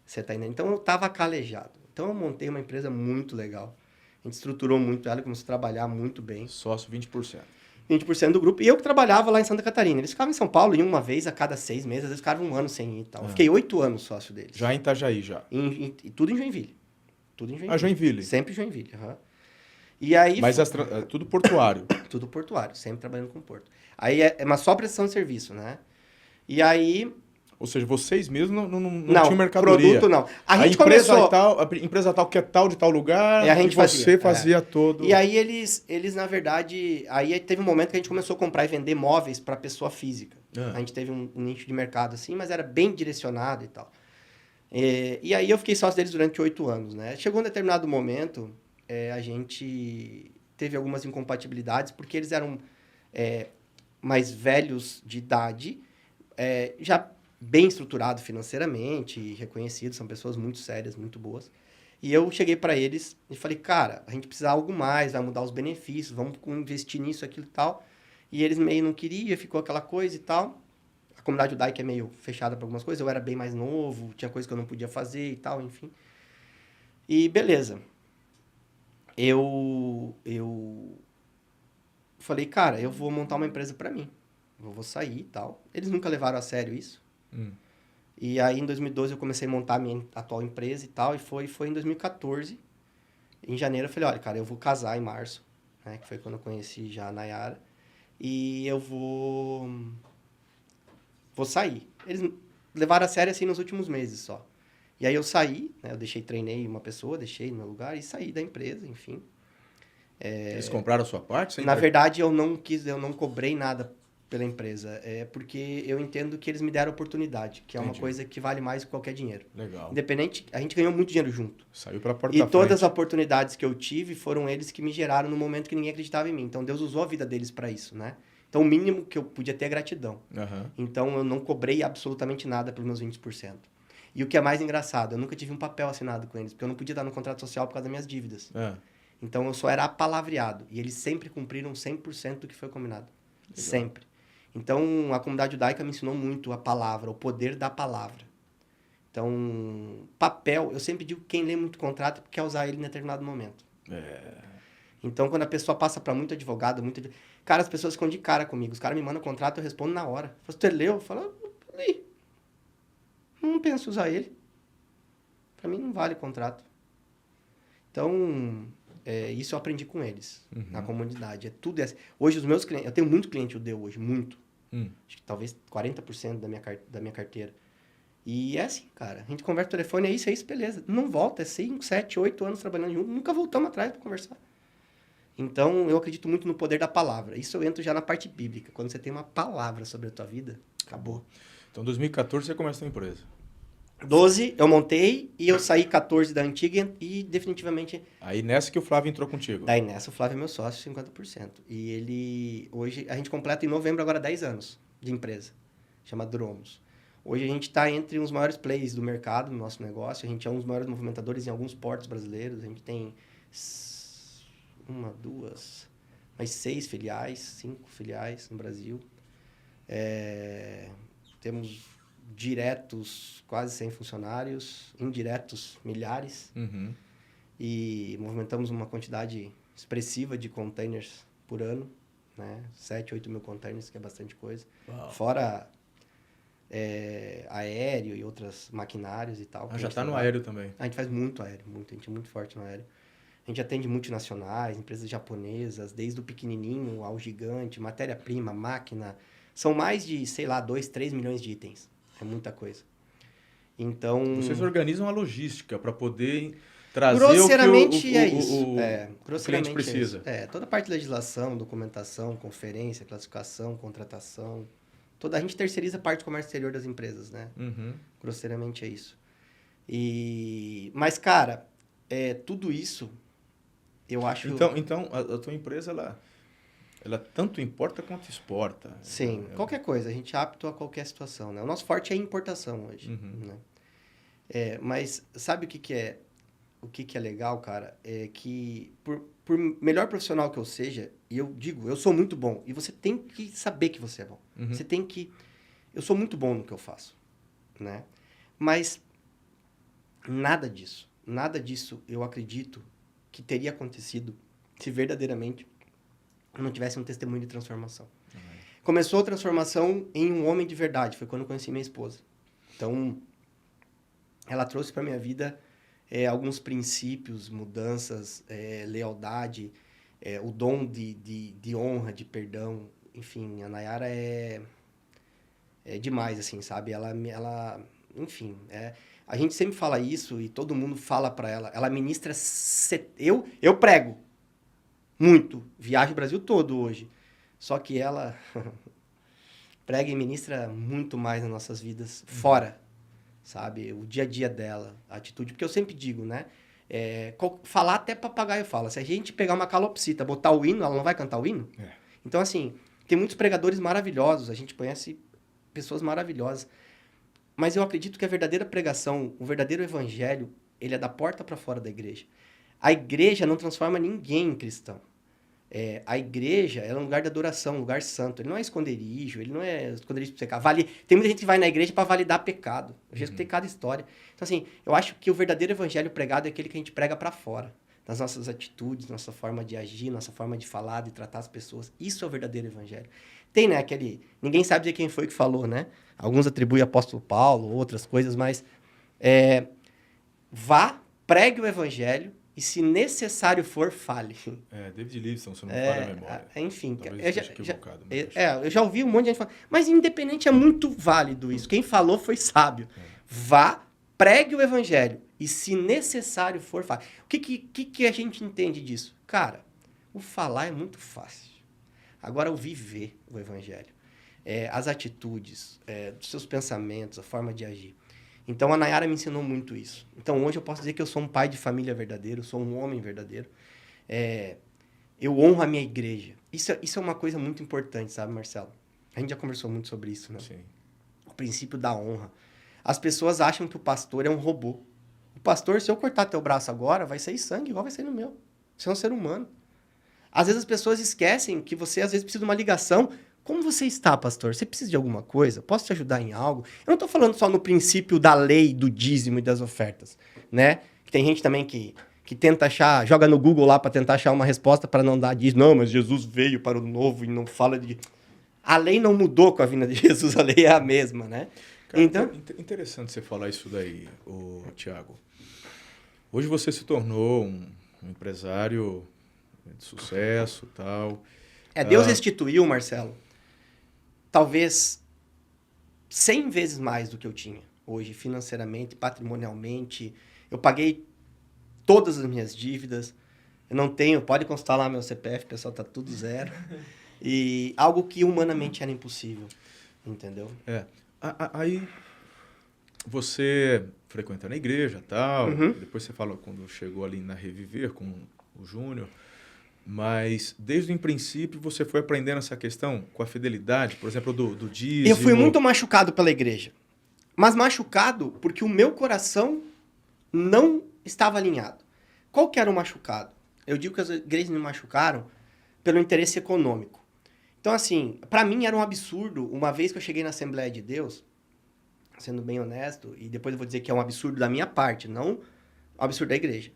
Você tá entendendo? Então, eu tava calejado. Então, eu montei uma empresa muito legal. A gente estruturou muito ela, começou a trabalhar muito bem. Sócio 20%. 20% do grupo. E eu que trabalhava lá em Santa Catarina. Eles ficavam em São Paulo, iam uma vez a cada 6 meses. Às vezes ficavam um ano sem ir e tal. Eu fiquei 8 anos sócio deles. Já em Itajaí, já. Tudo em Joinville. Tudo em Joinville. Ah, Joinville. Sempre Joinville, E aí... Mas tudo portuário. Tudo portuário, sempre trabalhando com porto. Aí é uma só prestação de serviço, né? E aí... Ou seja, vocês mesmos não tinham mercadoria. Produto não. A gente empresa começou... a empresa tal que é tal de tal lugar, a gente você fazia todo... E aí eles, na verdade... Aí teve um momento que a gente começou a comprar e vender móveis para pessoa física. A gente teve um nicho de mercado assim, mas era bem direcionado e tal. E aí eu fiquei sócio deles durante 8 anos, né? Chegou um determinado momento, a gente teve algumas incompatibilidades, porque eles eram mais velhos de idade, já bem estruturado financeiramente, reconhecidos, são pessoas muito sérias, muito boas. E eu cheguei para eles e falei, cara, a gente precisa de algo mais, vai mudar os benefícios, vamos investir nisso, aquilo e tal. E eles meio não queriam, ficou aquela coisa e tal. A comunidade judaica é meio fechada para algumas coisas, eu era bem mais novo, tinha coisa que eu não podia fazer e tal, enfim. E beleza. Eu falei, cara, eu vou montar uma empresa para mim. Eu vou sair e tal. Eles nunca levaram a sério isso. E aí, em 2012, eu comecei a montar a minha atual empresa e tal. E foi em 2014. Em janeiro, eu falei, olha, cara, eu vou casar em março. Né, que foi quando eu conheci já a Nayara. E eu vou sair. Eles levaram a sério, assim, nos últimos meses só. E aí, eu saí, né, treinei uma pessoa, deixei no meu lugar e saí da empresa, enfim. Eles compraram a sua parte? Na verdade, eu não cobrei nada pela empresa, porque eu entendo que eles me deram oportunidade, que é uma coisa que vale mais que qualquer dinheiro. Legal. Independente, a gente ganhou muito dinheiro junto. Saiu para a porta E da todas as frente. oportunidades que eu tive foram eles que me geraram no momento que ninguém acreditava em mim. Então, Deus usou a vida deles para isso, né? Então, o mínimo que eu podia ter é gratidão. Então, eu não cobrei absolutamente nada pelos meus 20%. E o que é mais engraçado, eu nunca tive um papel assinado com eles, porque eu não podia dar no contrato social por causa das minhas dívidas. Então, eu só era apalavreado. E eles sempre cumpriram 100% do que foi combinado. Legal. Sempre. Então, a comunidade judaica me ensinou muito a palavra, o poder da palavra. Então, papel, eu sempre digo que quem lê muito contrato quer usar ele em determinado momento. Então, quando a pessoa passa para muito advogado, cara, as pessoas ficam de cara comigo. Os caras me mandam contrato, eu respondo na hora. Você leu? Eu falo, li. Não penso usar ele. Para mim, não vale contrato. Então, isso eu aprendi com eles, na comunidade. Tudo assim. Hoje, os meus clientes... Eu tenho muito cliente judeu hoje, muito. Acho que talvez 40% da minha carteira. E é assim, cara. A gente conversa o telefone, é isso, beleza. Não volta, 5, 7, 8 anos trabalhando junto. Nunca voltamos atrás para conversar. Então, eu acredito muito no poder da palavra. Isso eu entro já na parte bíblica. Quando você tem uma palavra sobre a tua vida, acabou. Então, em 2014, você começa a sua empresa. 12 eu montei e eu saí 14 da antiga e definitivamente... Aí nessa que o Flávio entrou contigo. Daí nessa o Flávio é meu sócio, 50%. E ele... Hoje, a gente completa em novembro agora 10 anos de empresa. Chama Dromos. Hoje a gente está entre os maiores players do mercado, no nosso negócio. A gente é um dos maiores movimentadores em alguns portos brasileiros. A gente tem 6 filiais, 5 filiais no Brasil. Temos diretos quase 100 funcionários, indiretos milhares. E movimentamos uma quantidade expressiva de containers por ano, né? 7, 8 mil containers, que é bastante coisa. Uau. Fora aéreo e outros maquinários e tal. Já está no aéreo também. A gente faz muito aéreo, muito. A gente é muito forte no aéreo. A gente atende multinacionais, empresas japonesas, desde o pequenininho ao gigante, matéria-prima, máquina. São mais de, 2, 3 milhões de itens. É muita coisa. Então... Vocês organizam a logística para poder trazer grosseiramente o cliente precisa. Toda a parte de legislação, documentação, conferência, classificação, contratação. A gente terceiriza a parte do comércio exterior das empresas, né? Grosseiramente é isso. Mas, cara, tudo isso, eu acho... Então a tua empresa, ela tanto importa quanto exporta. Sim, qualquer coisa. A gente é apto a qualquer situação, né? O nosso forte é a importação hoje, né? Mas sabe o que é? O que é legal, cara? É que por melhor profissional que eu seja, e eu digo, eu sou muito bom. E você tem que saber que você é bom. Você tem que... Eu sou muito bom no que eu faço, né? Mas Nada disso. Nada disso eu acredito que teria acontecido se verdadeiramente eu não tivesse um testemunho de transformação. Começou a transformação em um homem de verdade. Foi quando eu conheci minha esposa. Então, ela trouxe para minha vida alguns princípios, mudanças, lealdade, o dom de honra, de perdão. Enfim, a Nayara é demais, assim, sabe? Ela enfim, a gente sempre fala isso e todo mundo fala para ela. Ela ministra... Eu prego muito, viajo o Brasil todo hoje. Só que ela prega e ministra muito mais nas nossas vidas, fora, sabe? O dia a dia dela, a atitude. Porque eu sempre digo, né? Falar até papagaio fala. Se a gente pegar uma calopsita, botar o hino, ela não vai cantar o hino? Então, assim, tem muitos pregadores maravilhosos. A gente conhece pessoas maravilhosas. Mas eu acredito que a verdadeira pregação, o verdadeiro evangelho, ele é da porta para fora da igreja. A igreja não transforma ninguém em cristão. A igreja é um lugar de adoração, um lugar santo. Ele não é esconderijo, ele não é esconderijo para pecar. Tem muita gente que vai na igreja para validar pecado. Eu já escutei cada história. Então, assim, eu acho que o verdadeiro evangelho pregado é aquele que a gente prega para fora. Nas nossas atitudes, nossa forma de agir, nossa forma de falar, de tratar as pessoas. Isso é o verdadeiro evangelho. Tem, né, ninguém sabe de quem foi que falou, né? Alguns atribuem apóstolo Paulo, outras coisas, mas vá, pregue o evangelho e, se necessário for, fale. David Livingstone, se não me falha a memória. Enfim, eu já ouvi um monte de gente falar, mas independente é muito válido isso. Quem falou foi sábio. Vá, pregue o evangelho e, se necessário for, fale. O que a gente entende disso? Cara, o falar é muito fácil. Agora, o viver o evangelho, as atitudes, os seus pensamentos, a forma de agir. Então, a Nayara me ensinou muito isso. Então, hoje eu posso dizer que eu sou um pai de família verdadeiro, sou um homem verdadeiro. Eu honro a minha igreja. Isso é uma coisa muito importante, sabe, Marcelo? A gente já conversou muito sobre isso, né? Sim. O princípio da honra. As pessoas acham que o pastor é um robô. O pastor, se eu cortar teu braço agora, vai sair sangue igual vai sair no meu. Você é um ser humano. Às vezes as pessoas esquecem que você, às vezes, precisa de uma ligação. Como você está, pastor? Você precisa de alguma coisa? Posso te ajudar em algo? Eu não estou falando só no princípio da lei, do dízimo e das ofertas, né? Tem gente também que tenta achar, joga no Google lá para tentar achar uma resposta para não dar dízimo. Não, mas Jesus veio para o novo e não fala de... A lei não mudou com a vinda de Jesus, a lei é a mesma, né? Cara, então... Interessante você falar isso daí, Tiago. Hoje você se tornou um empresário de sucesso e tal. Deus restituiu, Marcelo, talvez 100 vezes mais do que eu tinha hoje, financeiramente, patrimonialmente. Eu paguei todas as minhas dívidas. Eu não tenho, pode consultar lá meu CPF, pessoal, tá tudo zero. E algo que humanamente era impossível, entendeu? Aí você frequenta na igreja e tal, depois você fala quando chegou ali na Reviver com o Júnior, mas desde o princípio você foi aprendendo essa questão com a fidelidade, por exemplo, do dízimo. Eu fui muito machucado pela igreja, mas machucado porque o meu coração não estava alinhado. Qual que era o machucado? Eu digo que as igrejas me machucaram pelo interesse econômico. Então, assim, para mim era um absurdo, uma vez que eu cheguei na Assembleia de Deus, sendo bem honesto, e depois eu vou dizer que é um absurdo da minha parte, não um absurdo da igreja.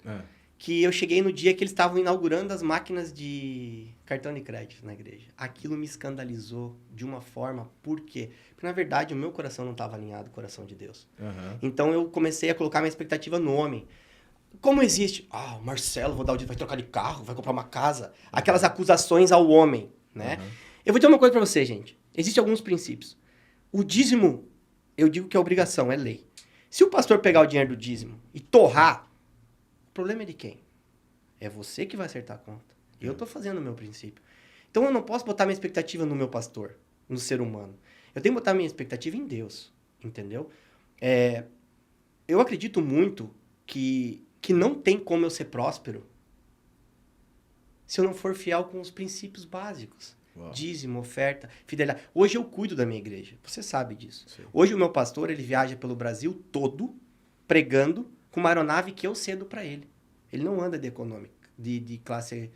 Que eu cheguei no dia que eles estavam inaugurando as máquinas de cartão de crédito na igreja. Aquilo me escandalizou de uma forma. Por quê? Porque, na verdade, o meu coração não estava alinhado com o coração de Deus. Então, eu comecei a colocar minha expectativa no homem. Como existe? O Marcelo, vou dar o dinheiro, vai trocar de carro, vai comprar uma casa. Aquelas acusações ao homem, né? Eu vou dizer uma coisa para você, gente. Existem alguns princípios. O dízimo, eu digo que é obrigação, é lei. Se o pastor pegar o dinheiro do dízimo e torrar, o problema é de quem? É você que vai acertar a conta. Eu estou fazendo o meu princípio. Então, eu não posso botar minha expectativa no meu pastor, no ser humano. Eu tenho que botar minha expectativa em Deus, entendeu? Eu acredito muito que não tem como eu ser próspero se eu não for fiel com os princípios básicos. Uau. Dízimo, oferta, fidelidade. Hoje eu cuido da minha igreja. Você sabe disso. Sim. Hoje o meu pastor, ele viaja pelo Brasil todo, pregando, com uma aeronave que eu cedo para ele. Ele não anda de econômica, de classe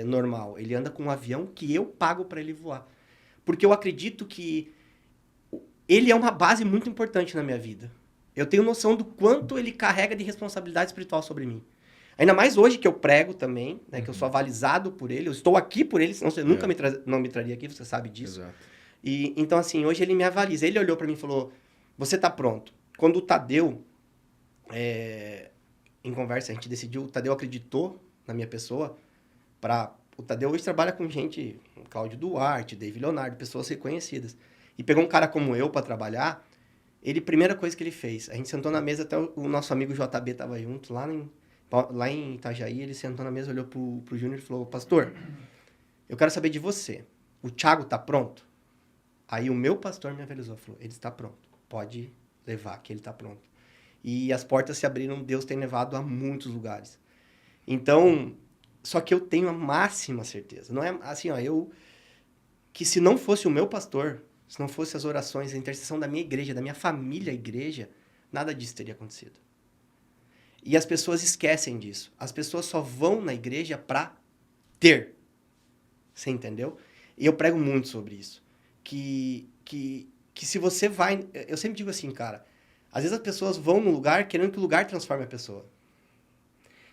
normal. Ele anda com um avião que eu pago para ele voar. Porque eu acredito que ele é uma base muito importante na minha vida. Eu tenho noção do quanto ele carrega de responsabilidade espiritual sobre mim. Ainda mais hoje que eu prego também, né? Que eu sou avalizado por ele. Eu estou aqui por ele, senão você nunca não me traria aqui, você sabe disso. Exato. E, então, assim, hoje ele me avaliza. Ele olhou para mim e falou, você tá pronto. Quando o Tadeu, em conversa, a gente decidiu, o Tadeu acreditou na minha pessoa. O Tadeu hoje trabalha com gente, Cláudio Duarte, David Leonardo, pessoas reconhecidas. E pegou um cara como eu para trabalhar. Primeira coisa que ele fez, a gente sentou na mesa, até o nosso amigo JB estava junto, lá em Itajaí, ele sentou na mesa, olhou pro Júnior e falou, pastor, eu quero saber de você, o Thiago tá pronto? Aí o meu pastor me avisou, falou, ele está pronto, pode levar, que ele está pronto. E as portas se abriram, Deus tem levado a muitos lugares. Então, só que eu tenho a máxima certeza, não é assim, que se não fosse o meu pastor, se não fosse as orações, a intercessão da minha igreja, da minha família igreja, nada disso teria acontecido. E as pessoas esquecem disso. As pessoas só vão na igreja para ter. Você entendeu? E eu prego muito sobre isso. Que se você vai... Eu sempre digo assim, cara, às vezes as pessoas vão num lugar querendo que o lugar transforme a pessoa.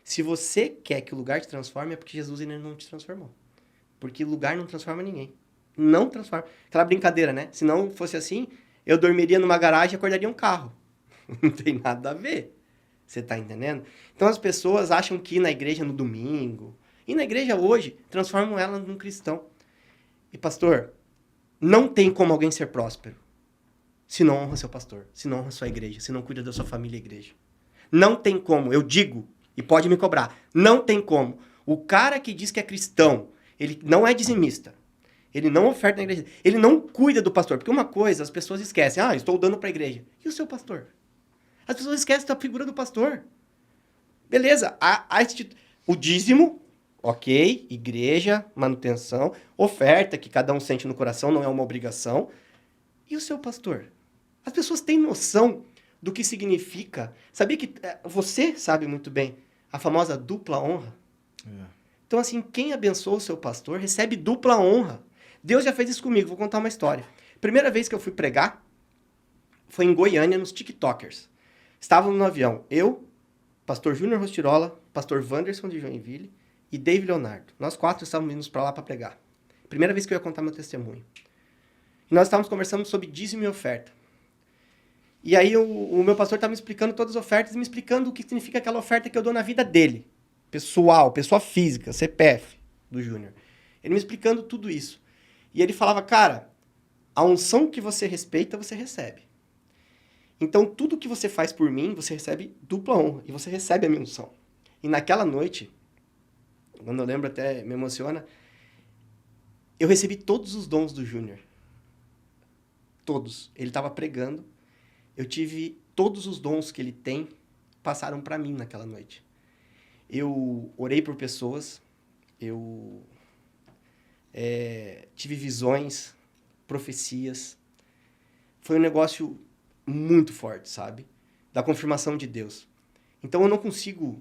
Se você quer que o lugar te transforme, é porque Jesus ainda não te transformou. Porque o lugar não transforma ninguém. Não transforma. Aquela brincadeira, né? Se não fosse assim, eu dormiria numa garagem e acordaria um carro. Não tem nada a ver. Você tá entendendo? Então as pessoas acham que ir na igreja no domingo, e na igreja hoje, transformam ela num cristão. E pastor, não tem como alguém ser próspero se não honra seu pastor, se não honra sua igreja, se não cuida da sua família e igreja. Não tem como, eu digo, e pode me cobrar, não tem como. O cara que diz que é cristão, ele não é dizimista, ele não oferta na igreja, ele não cuida do pastor. Porque uma coisa, as pessoas esquecem, estou dando para a igreja. E o seu pastor? As pessoas esquecem da figura do pastor. Beleza, o dízimo, ok, igreja, manutenção, oferta, que cada um sente no coração, não é uma obrigação. E o seu pastor? As pessoas têm noção do que significa. Sabia que você sabe muito bem a famosa dupla honra? Então, assim, quem abençoa o seu pastor recebe dupla honra. Deus já fez isso comigo, vou contar uma história. Primeira vez que eu fui pregar foi em Goiânia, nos TikTokers. Estávamos no avião, eu, pastor Júnior Rostirola, pastor Wanderson de Joinville e David Leonardo. Nós 4 estávamos indo para lá para pregar. Primeira vez que eu ia contar meu testemunho. E nós estávamos conversando sobre dízimo e oferta. E aí o meu pastor estava me explicando todas as ofertas e me explicando o que significa aquela oferta que eu dou na vida dele. Pessoal, pessoa física, CPF do Júnior. Ele me explicando tudo isso. E ele falava, cara, a unção que você respeita, você recebe. Então, tudo que você faz por mim, você recebe dupla honra. E você recebe a minha unção. E naquela noite, quando eu lembro até me emociona, eu recebi todos os dons do Júnior. Todos. Ele estava pregando. Eu tive todos os dons que ele tem, passaram para mim naquela noite. Eu orei por pessoas. Eu tive visões, profecias. Foi um negócio muito forte, sabe? Da confirmação de Deus. Então eu não consigo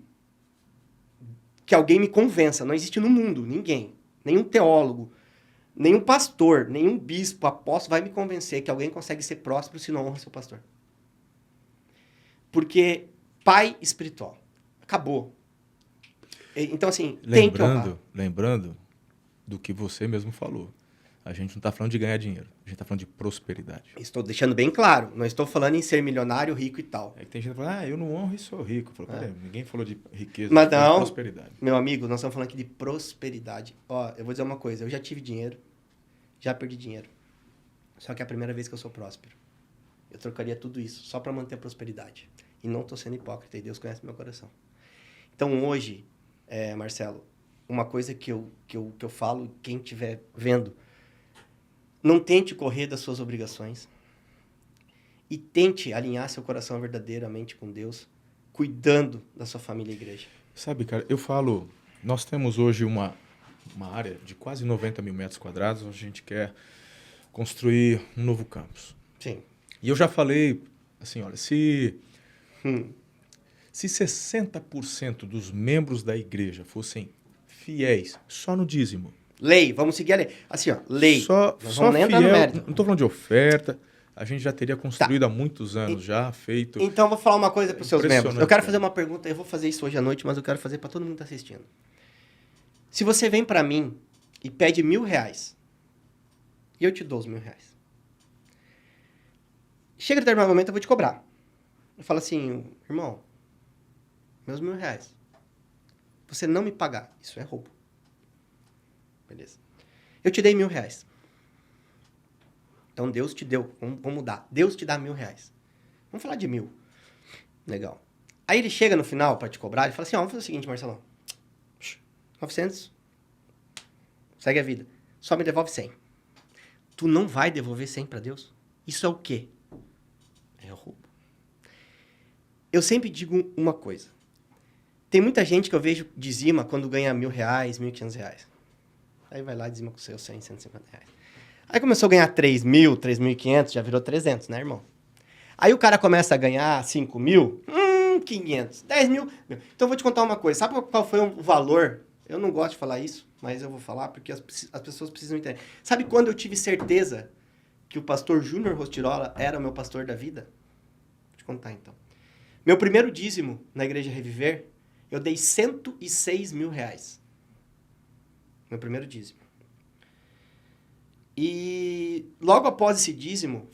que alguém me convença. Não existe no mundo ninguém, nenhum teólogo, nenhum pastor, nenhum bispo, apóstolo vai me convencer que alguém consegue ser próspero se não honra seu pastor. Porque pai espiritual. Acabou. Então, assim, tem que honrar. Lembrando do que você mesmo falou. A gente não está falando de ganhar dinheiro. A gente está falando de prosperidade. Estou deixando bem claro. Não estou falando em ser milionário, rico e tal. É que tem gente que fala, eu não honro e sou rico. Eu falo, ninguém falou de riqueza, mas não, de prosperidade. Meu amigo, nós estamos falando aqui de prosperidade. Ó, eu vou dizer uma coisa. Eu já tive dinheiro. Já perdi dinheiro. Só que é a primeira vez que eu sou próspero. Eu trocaria tudo isso só para manter a prosperidade. E não estou sendo hipócrita. E Deus conhece meu coração. Então, hoje, Marcelo, uma coisa que eu falo, quem estiver vendo, não tente correr das suas obrigações e tente alinhar seu coração verdadeiramente com Deus, cuidando da sua família e igreja. Sabe, cara, eu falo, nós temos hoje uma área de quase 90 mil metros quadrados, onde a gente quer construir um novo campus. Sim. E eu já falei, assim, olha, se 60% dos membros da igreja fossem fiéis só no dízimo, lei, vamos seguir a lei. Assim, ó, lei. Só vamos nem entrar no fiel, mérito. não estou falando de oferta. a gente já teria construído há muitos anos, já feito. Então, eu vou falar uma coisa para os seus membros. Eu quero cara. fazer uma pergunta, eu vou fazer isso hoje à noite, mas eu quero fazer para todo mundo que está assistindo. Se você vem para mim e pede R$1.000, e eu te dou os R$1.000, chega de determinado momento, eu vou te cobrar. Eu falo assim, irmão, meus R$1.000, você não me pagar, isso é roubo. Beleza. Eu te dei R$1.000. Então, Deus te deu, vamos mudar. Deus te dá R$1.000. Vamos falar de 1.000. Legal. Aí ele chega no final para te cobrar, ele fala assim, ó, vamos fazer o seguinte, Marcelão. 900. Segue a vida. Só me devolve 100. Tu não vai devolver 100 para Deus? Isso é o quê? É roubo. Eu sempre digo uma coisa. Tem muita gente que eu vejo dizima quando ganha R$1.000, R$1.500. Aí vai lá e dizima com seus 100, R$150. Aí começou a ganhar 3.000, 3.500, já virou 300, né, irmão? Aí o cara começa a ganhar 5.000, 500, 10.000. Então eu vou te contar uma coisa. Sabe qual foi o valor? Eu não gosto de falar isso, mas eu vou falar porque as pessoas precisam entender. Sabe quando eu tive certeza que o pastor Júnior Rostirola era o meu pastor da vida? Vou te contar então. Meu primeiro dízimo na Igreja Reviver, eu dei R$106.000. Meu primeiro dízimo. E logo após esse dízimo,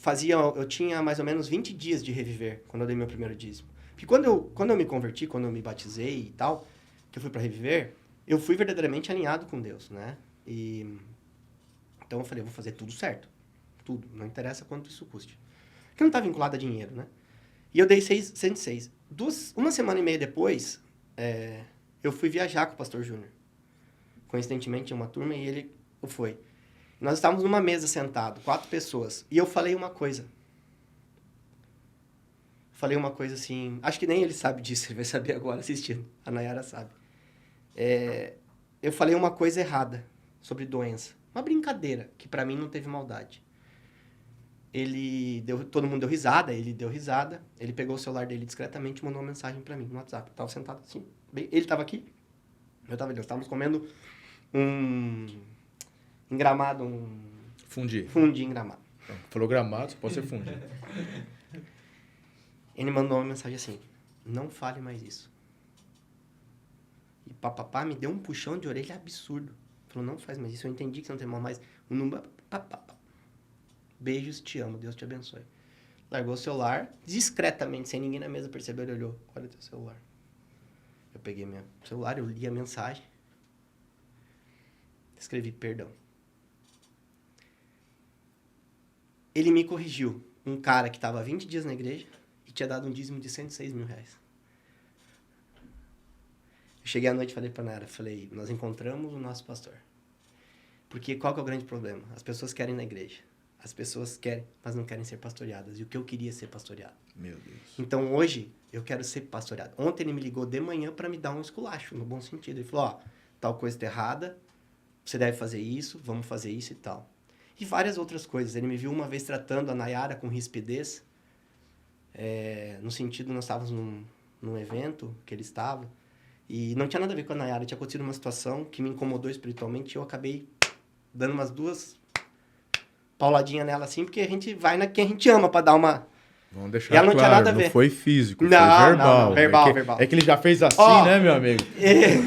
eu tinha mais ou menos 20 dias de Reviver, quando eu dei meu primeiro dízimo. Porque quando eu me converti, quando eu me batizei e tal, que eu fui para Reviver, eu fui verdadeiramente alinhado com Deus, né? Então eu falei, eu vou fazer tudo certo. Tudo, não interessa quanto isso custe. Porque não está vinculado a dinheiro, né? E eu dei 106. Uma semana e meia depois, eu fui viajar com o pastor Júnior. Coincidentemente, tinha uma turma e ele foi. Nós estávamos numa mesa sentado, 4 pessoas. E eu falei uma coisa. Falei uma coisa assim... Acho que nem ele sabe disso, ele vai saber agora assistindo. A Nayara sabe. Eu falei uma coisa errada sobre doença. Uma brincadeira, que pra mim não teve maldade. Todo mundo deu risada, ele deu risada. Ele pegou o celular dele discretamente e mandou uma mensagem pra mim no WhatsApp. Eu tava sentado assim. Ele tava aqui, eu tava ali. Nós estávamos comendo em Gramado, Fundi em Gramado. Falou Gramado, só pode ser fundi. Ele mandou uma mensagem assim, não fale mais isso. E papapá me deu um puxão de orelha absurdo. Falou, não faz mais isso, eu entendi que você não tem mal mais. Beijos, te amo, Deus te abençoe. Largou o celular, discretamente, sem ninguém na mesa perceber, ele olhou, olha o teu celular. Eu peguei meu celular, eu li a mensagem, escrevi perdão. Ele me corrigiu. Um cara que estava 20 dias na igreja e tinha dado um dízimo de R$106.000. Eu cheguei à noite e falei para Nara, nós encontramos o nosso pastor. Porque qual que é o grande problema? As pessoas querem ir na igreja. As pessoas querem, mas não querem ser pastoreadas. E o que eu queria é ser pastoreado. Meu Deus. Então hoje, eu quero ser pastoreado. Ontem ele me ligou de manhã para me dar um esculacho, no bom sentido. Ele falou, tal coisa está errada, você deve fazer isso, vamos fazer isso e tal. E várias outras coisas. Ele me viu uma vez tratando a Nayara com rispidez. No sentido, nós estávamos num evento que ele estava. E não tinha nada a ver com a Nayara. Tinha acontecido uma situação que me incomodou espiritualmente. E eu acabei dando umas 2 pauladinhas nela assim. Porque a gente vai na quem a gente ama para dar uma... Vamos deixar e ela não claro, tinha nada a ver. Não foi físico, não, foi verbal. Não, verbal. É que ele já fez assim, né, meu amigo?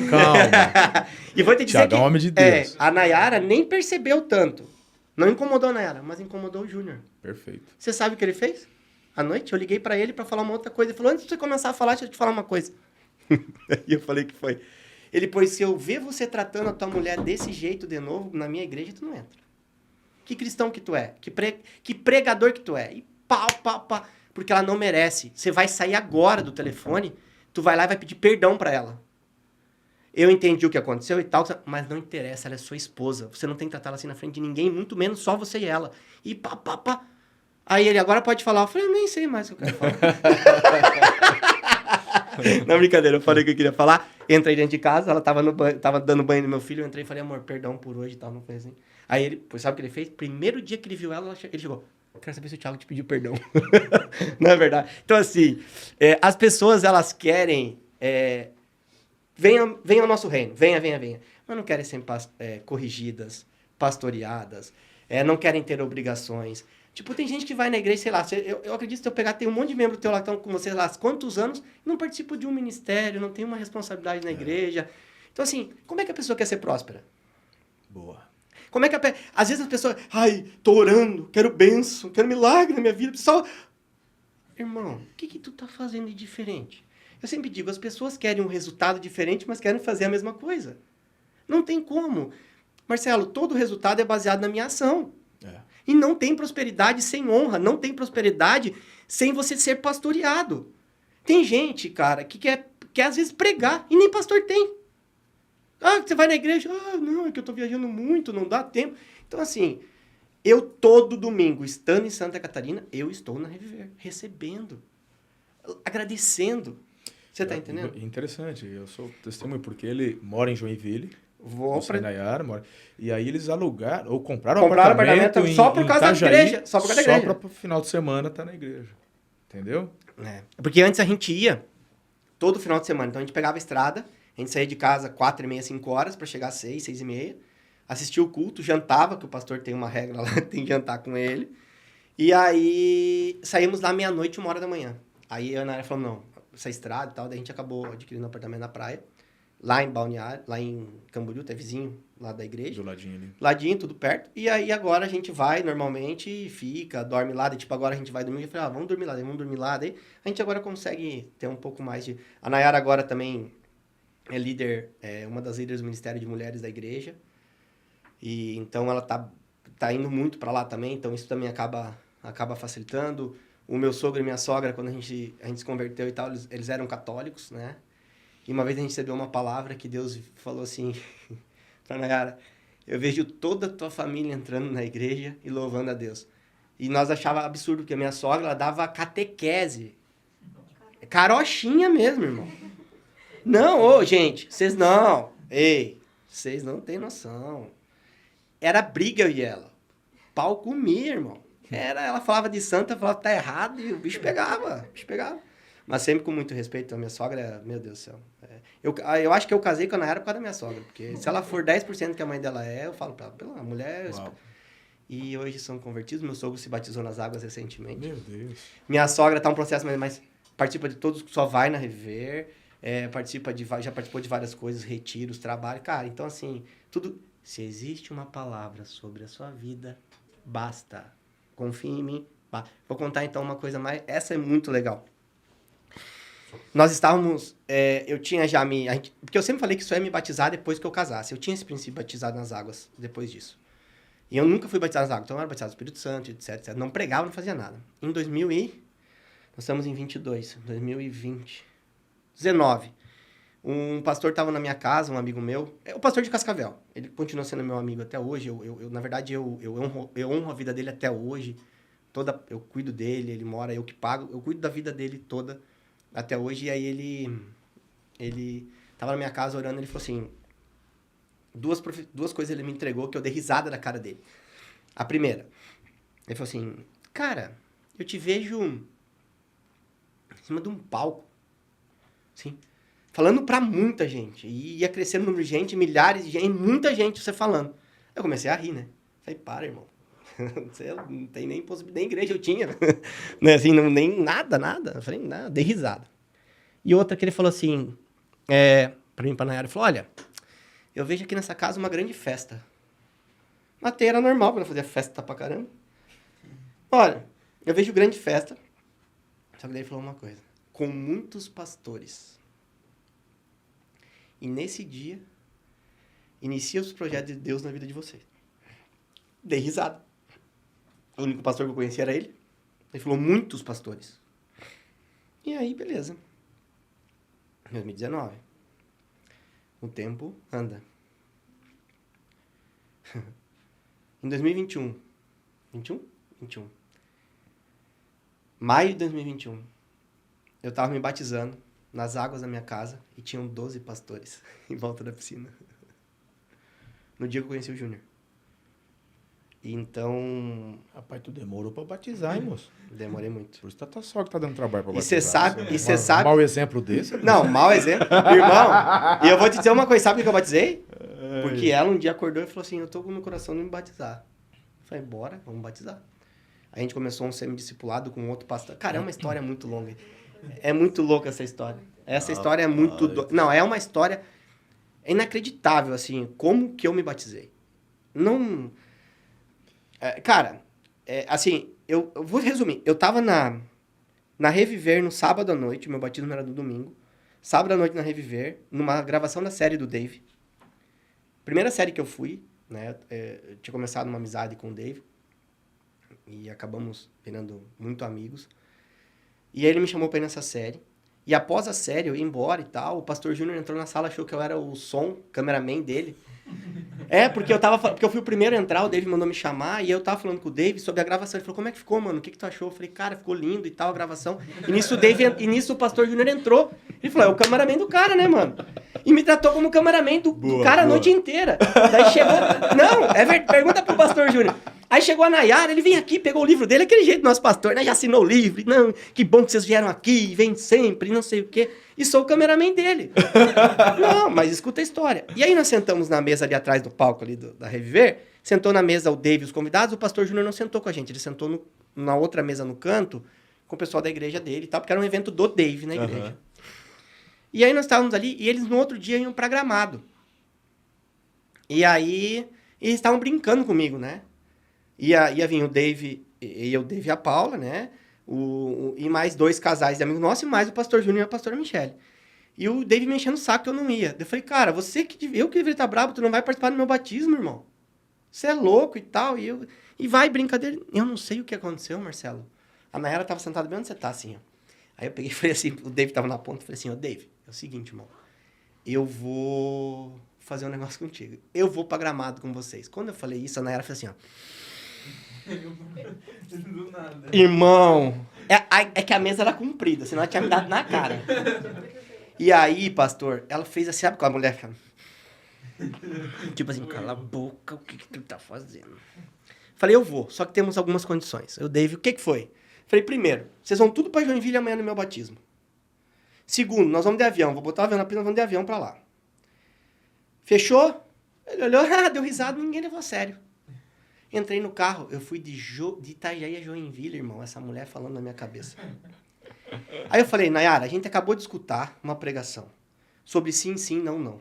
Calma. E vou te dizer Thiago, homem de Deus. A Nayara nem percebeu tanto. Não incomodou a Nayara, mas incomodou o Júnior. Perfeito. Você sabe o que ele fez? À noite, eu liguei pra ele pra falar uma outra coisa. Ele falou, antes de você começar a falar, deixa eu te falar uma coisa. E eu falei que foi. Ele, pois se eu ver você tratando a tua mulher desse jeito de novo, na minha igreja, tu não entra. Que cristão que tu é? Que pregador que tu é? E pá. Porque ela não merece. Você vai sair agora do telefone, tu vai lá e vai pedir perdão pra ela. Eu entendi o que aconteceu e tal, mas não interessa, ela é sua esposa. Você não tem que tratar ela assim na frente de ninguém, muito menos só você e ela. E pá. Aí ele, agora pode falar. Eu falei, eu nem sei mais o que eu quero falar. Não, brincadeira, eu falei o que eu queria falar. Entrei dentro de casa, ela tava dando banho no meu filho, eu entrei e falei, amor, perdão por hoje e tal, não foi assim. Aí ele, pois sabe o que ele fez? Primeiro dia que ele viu ela, ele chegou, quero saber se o Thiago te pediu perdão. Não é verdade? Então, assim, as pessoas, elas querem... Venha ao nosso reino, venha. Mas não querem ser corrigidas, pastoreadas, não querem ter obrigações, Tipo, tem gente que vai na igreja, sei lá, eu acredito que se eu pegar, tem um monte de membro teu lá que estão com você lá há quantos anos, não participa de um ministério, não tem uma responsabilidade na igreja. Então, assim, como é que a pessoa quer ser próspera? Boa. Como é que às vezes a pessoa, ai, tô orando, quero bênção, quero milagre na minha vida. Pessoal, irmão, o que tu tá fazendo de diferente? Eu sempre digo, as pessoas querem um resultado diferente, mas querem fazer a mesma coisa. Não tem como. Marcelo, todo resultado é baseado na minha ação. E não tem prosperidade sem honra, não tem prosperidade sem você ser pastoreado. Tem gente, cara, que quer às vezes pregar e nem pastor tem. Ah, você vai na igreja? Ah, não, é que eu tô viajando muito, não dá tempo. Então, assim, eu todo domingo, estando em Santa Catarina, eu estou na Reviver, recebendo, agradecendo. Você tá entendendo? Interessante, eu sou testemunho, porque ele mora em Joinville. Vou para Nayara, e aí eles alugaram ou compraram um apartamento em, só por causa Itajaí, da igreja, só por causa da igreja. Só para o final de semana tá na igreja. Entendeu? Porque antes a gente ia todo final de semana, então a gente pegava a estrada, a gente saía de casa 4h30, 5 horas para chegar às 6, 6h30, assistia o culto, jantava, que o pastor tem uma regra lá, tem que jantar com ele. E aí saímos lá meia-noite, 1h da manhã. Aí a Nayara falou, não, essa estrada e tal, daí a gente acabou adquirindo um apartamento na praia. Lá em Balneário, lá em Camboriú, até vizinho lá da igreja. Do ladinho ali. Ladinho, tudo perto. E aí agora a gente vai normalmente, fica, dorme lá. Daí, tipo, agora a gente vai dormir. Eu falei, vamos dormir lá, vamos dormir lá. Daí a gente agora consegue ter um pouco mais de... A Nayara agora também é líder, uma das líderes do Ministério de Mulheres da igreja. E então ela tá indo muito para lá também. Então isso também acaba facilitando. O meu sogro e minha sogra, quando a gente se converteu e tal, eles eram católicos, né? E uma vez a gente recebeu uma palavra que Deus falou assim pra Nayara, eu vejo toda a tua família entrando na igreja e louvando a Deus. E nós achava absurdo, porque a minha sogra, ela dava catequese. Carochinha mesmo, irmão. Não, gente, vocês não. Ei, vocês não têm noção. Era briga eu e ela. Pau comia, irmão. Ela falava de santa, falava tá errado, e o bicho pegava. Mas sempre com muito respeito. A minha sogra, meu Deus do céu. Eu acho que eu casei com a Nayara por causa da minha sogra. Porque se ela for 10% que a mãe dela eu falo pra ela, pela mulher... Uau. E hoje são convertidos. Meu sogro se batizou nas águas recentemente. Meu Deus. Minha sogra tá um processo, mas participa de todos, só vai na Reviver. Já participou de várias coisas, retiros, trabalho. Cara, então assim, tudo... Se existe uma palavra sobre a sua vida, basta. Confie em mim. Vou contar então uma coisa mais... Essa é muito legal. Nós estávamos... eu tinha já porque eu sempre falei que só ia me batizar depois que eu casasse. Eu tinha esse princípio de batizar nas águas depois disso. E eu nunca fui batizado nas águas. Então eu era batizado no Espírito Santo, etc. Não pregava, não fazia nada. Em 2000 Nós estamos em 22. 2019. Um pastor estava na minha casa, um amigo meu. É o pastor de Cascavel. Ele continua sendo meu amigo até hoje. Na verdade, eu honro a vida dele até hoje. Eu cuido dele, ele mora, eu que pago. Eu cuido da vida dele toda até hoje. E aí ele tava na minha casa orando, ele falou assim... Duas coisas ele me entregou que eu dei risada da cara dele. A primeira, ele falou assim, cara, eu te vejo em cima de um palco, assim, falando pra muita gente. E ia crescendo o número de gente, milhares de gente, muita gente você falando. Eu comecei a rir, né? Falei, para, irmão. Não tem nem possibilidade, nem igreja eu tinha. Né? Assim, nem nada. Eu falei, nada, dei risada. E outra que ele falou assim, pra mim, pra Nayara, ele falou, olha, eu vejo aqui nessa casa uma grande festa. Até era normal, quando eu fazia festa pra caramba. Olha, eu vejo grande festa. Só que daí ele falou uma coisa. Com muitos pastores. E nesse dia, inicia os projetos de Deus na vida de vocês. Dei risada. O único pastor que eu conhecia era ele. Ele falou, muitos pastores. E aí, beleza. 2019. O tempo anda. Em 2021. 21? Maio de 2021. Eu tava me batizando nas águas da minha casa e tinham 12 pastores em volta da piscina. No dia que eu conheci o Júnior. Então... Rapaz, tu demorou pra batizar, hein, moço? Demorei muito. Por isso tá só que tá dando trabalho pra E batizar. você sabe... Mau exemplo desse? Não, mau exemplo. Irmão, e eu vou te dizer uma coisa. Sabe por que eu batizei? Porque ela um dia acordou e falou assim, eu tô com no coração de me batizar. Eu falei, bora, vamos batizar. A gente começou um semi-discipulado com outro pastor. Cara, é uma história muito longa. É muito louca essa história. Essa história é muito... Não, é uma história inacreditável, assim, como que eu me batizei. Não... cara, assim, eu vou resumir. Eu tava na Reviver no sábado à noite, meu batismo era no domingo. Sábado à noite na Reviver, numa gravação da série do Dave. Primeira série que eu fui, né? Eu tinha começado uma amizade com o Dave. E acabamos virando muito amigos. E aí ele me chamou pra ir nessa série. E após a série, eu ia embora e tal. O pastor Júnior entrou na sala, achou que eu era o cameraman dele. Porque eu fui o primeiro a entrar, o Dave mandou me chamar, e eu tava falando com o Dave sobre a gravação. Ele falou, como é que ficou, mano? O que tu achou? Eu falei, cara, ficou lindo e tal a gravação. E nisso o pastor Júnior entrou. Ele falou, é o cameraman do cara, né, mano? E me tratou como cameraman do cara a noite inteira. Daí chegou... Não, pergunta pro pastor Júnior. Aí chegou a Nayara, ele vem aqui, pegou o livro dele, aquele jeito do nosso pastor, né? Já assinou o livro. Não, que bom que vocês vieram aqui, vem sempre, não sei o quê. E sou o cameraman dele. Não, mas escuta a história. E aí nós sentamos na mesa ali atrás do palco ali da Reviver, sentou na mesa o Dave e os convidados, o pastor Júnior não sentou com a gente, ele sentou na outra mesa no canto, com o pessoal da igreja dele e tal, porque era um evento do Dave na igreja. Uhum. E aí nós estávamos ali, e eles no outro dia iam pra Gramado. E aí, eles estavam brincando comigo, né? Ia vir o Dave e a Paula, né? E mais 2 casais de amigos nossos, e mais o pastor Júnior e a pastora Michele. E o Dave me enchendo o saco que eu não ia. Eu falei, cara, eu que deveria estar bravo, tu não vai participar do meu batismo, irmão. Você é louco e tal. E vai, brincadeira. Eu não sei o que aconteceu, Marcelo. A Nayara tava sentada bem onde você tá, assim, ó. Aí eu peguei e falei assim, o Dave tava na ponta, eu falei assim, ó, Dave, é o seguinte, irmão. Eu vou fazer um negócio contigo. Eu vou pra Gramado com vocês. Quando eu falei isso, a Nayara falou assim, ó. Do nada. Irmão, é que a mesa era comprida, senão ela tinha me dado na cara. E aí, pastor, ela fez assim, sabe com a mulher? Tipo assim, cala a boca, o que tu tá fazendo? Falei, eu vou, só que temos algumas condições. Eu, Dave, o que foi? Falei, primeiro, vocês vão tudo pra Joinville amanhã no meu batismo. Segundo, nós vamos de avião, vou botar o avião na pista, nós vamos de avião pra lá. Fechou? Ele olhou, deu risada, ninguém levou a sério. Entrei no carro, eu fui de Itajaí a Joinville, irmão, essa mulher falando na minha cabeça. Aí eu falei, Nayara, a gente acabou de escutar uma pregação sobre sim, sim, não, não.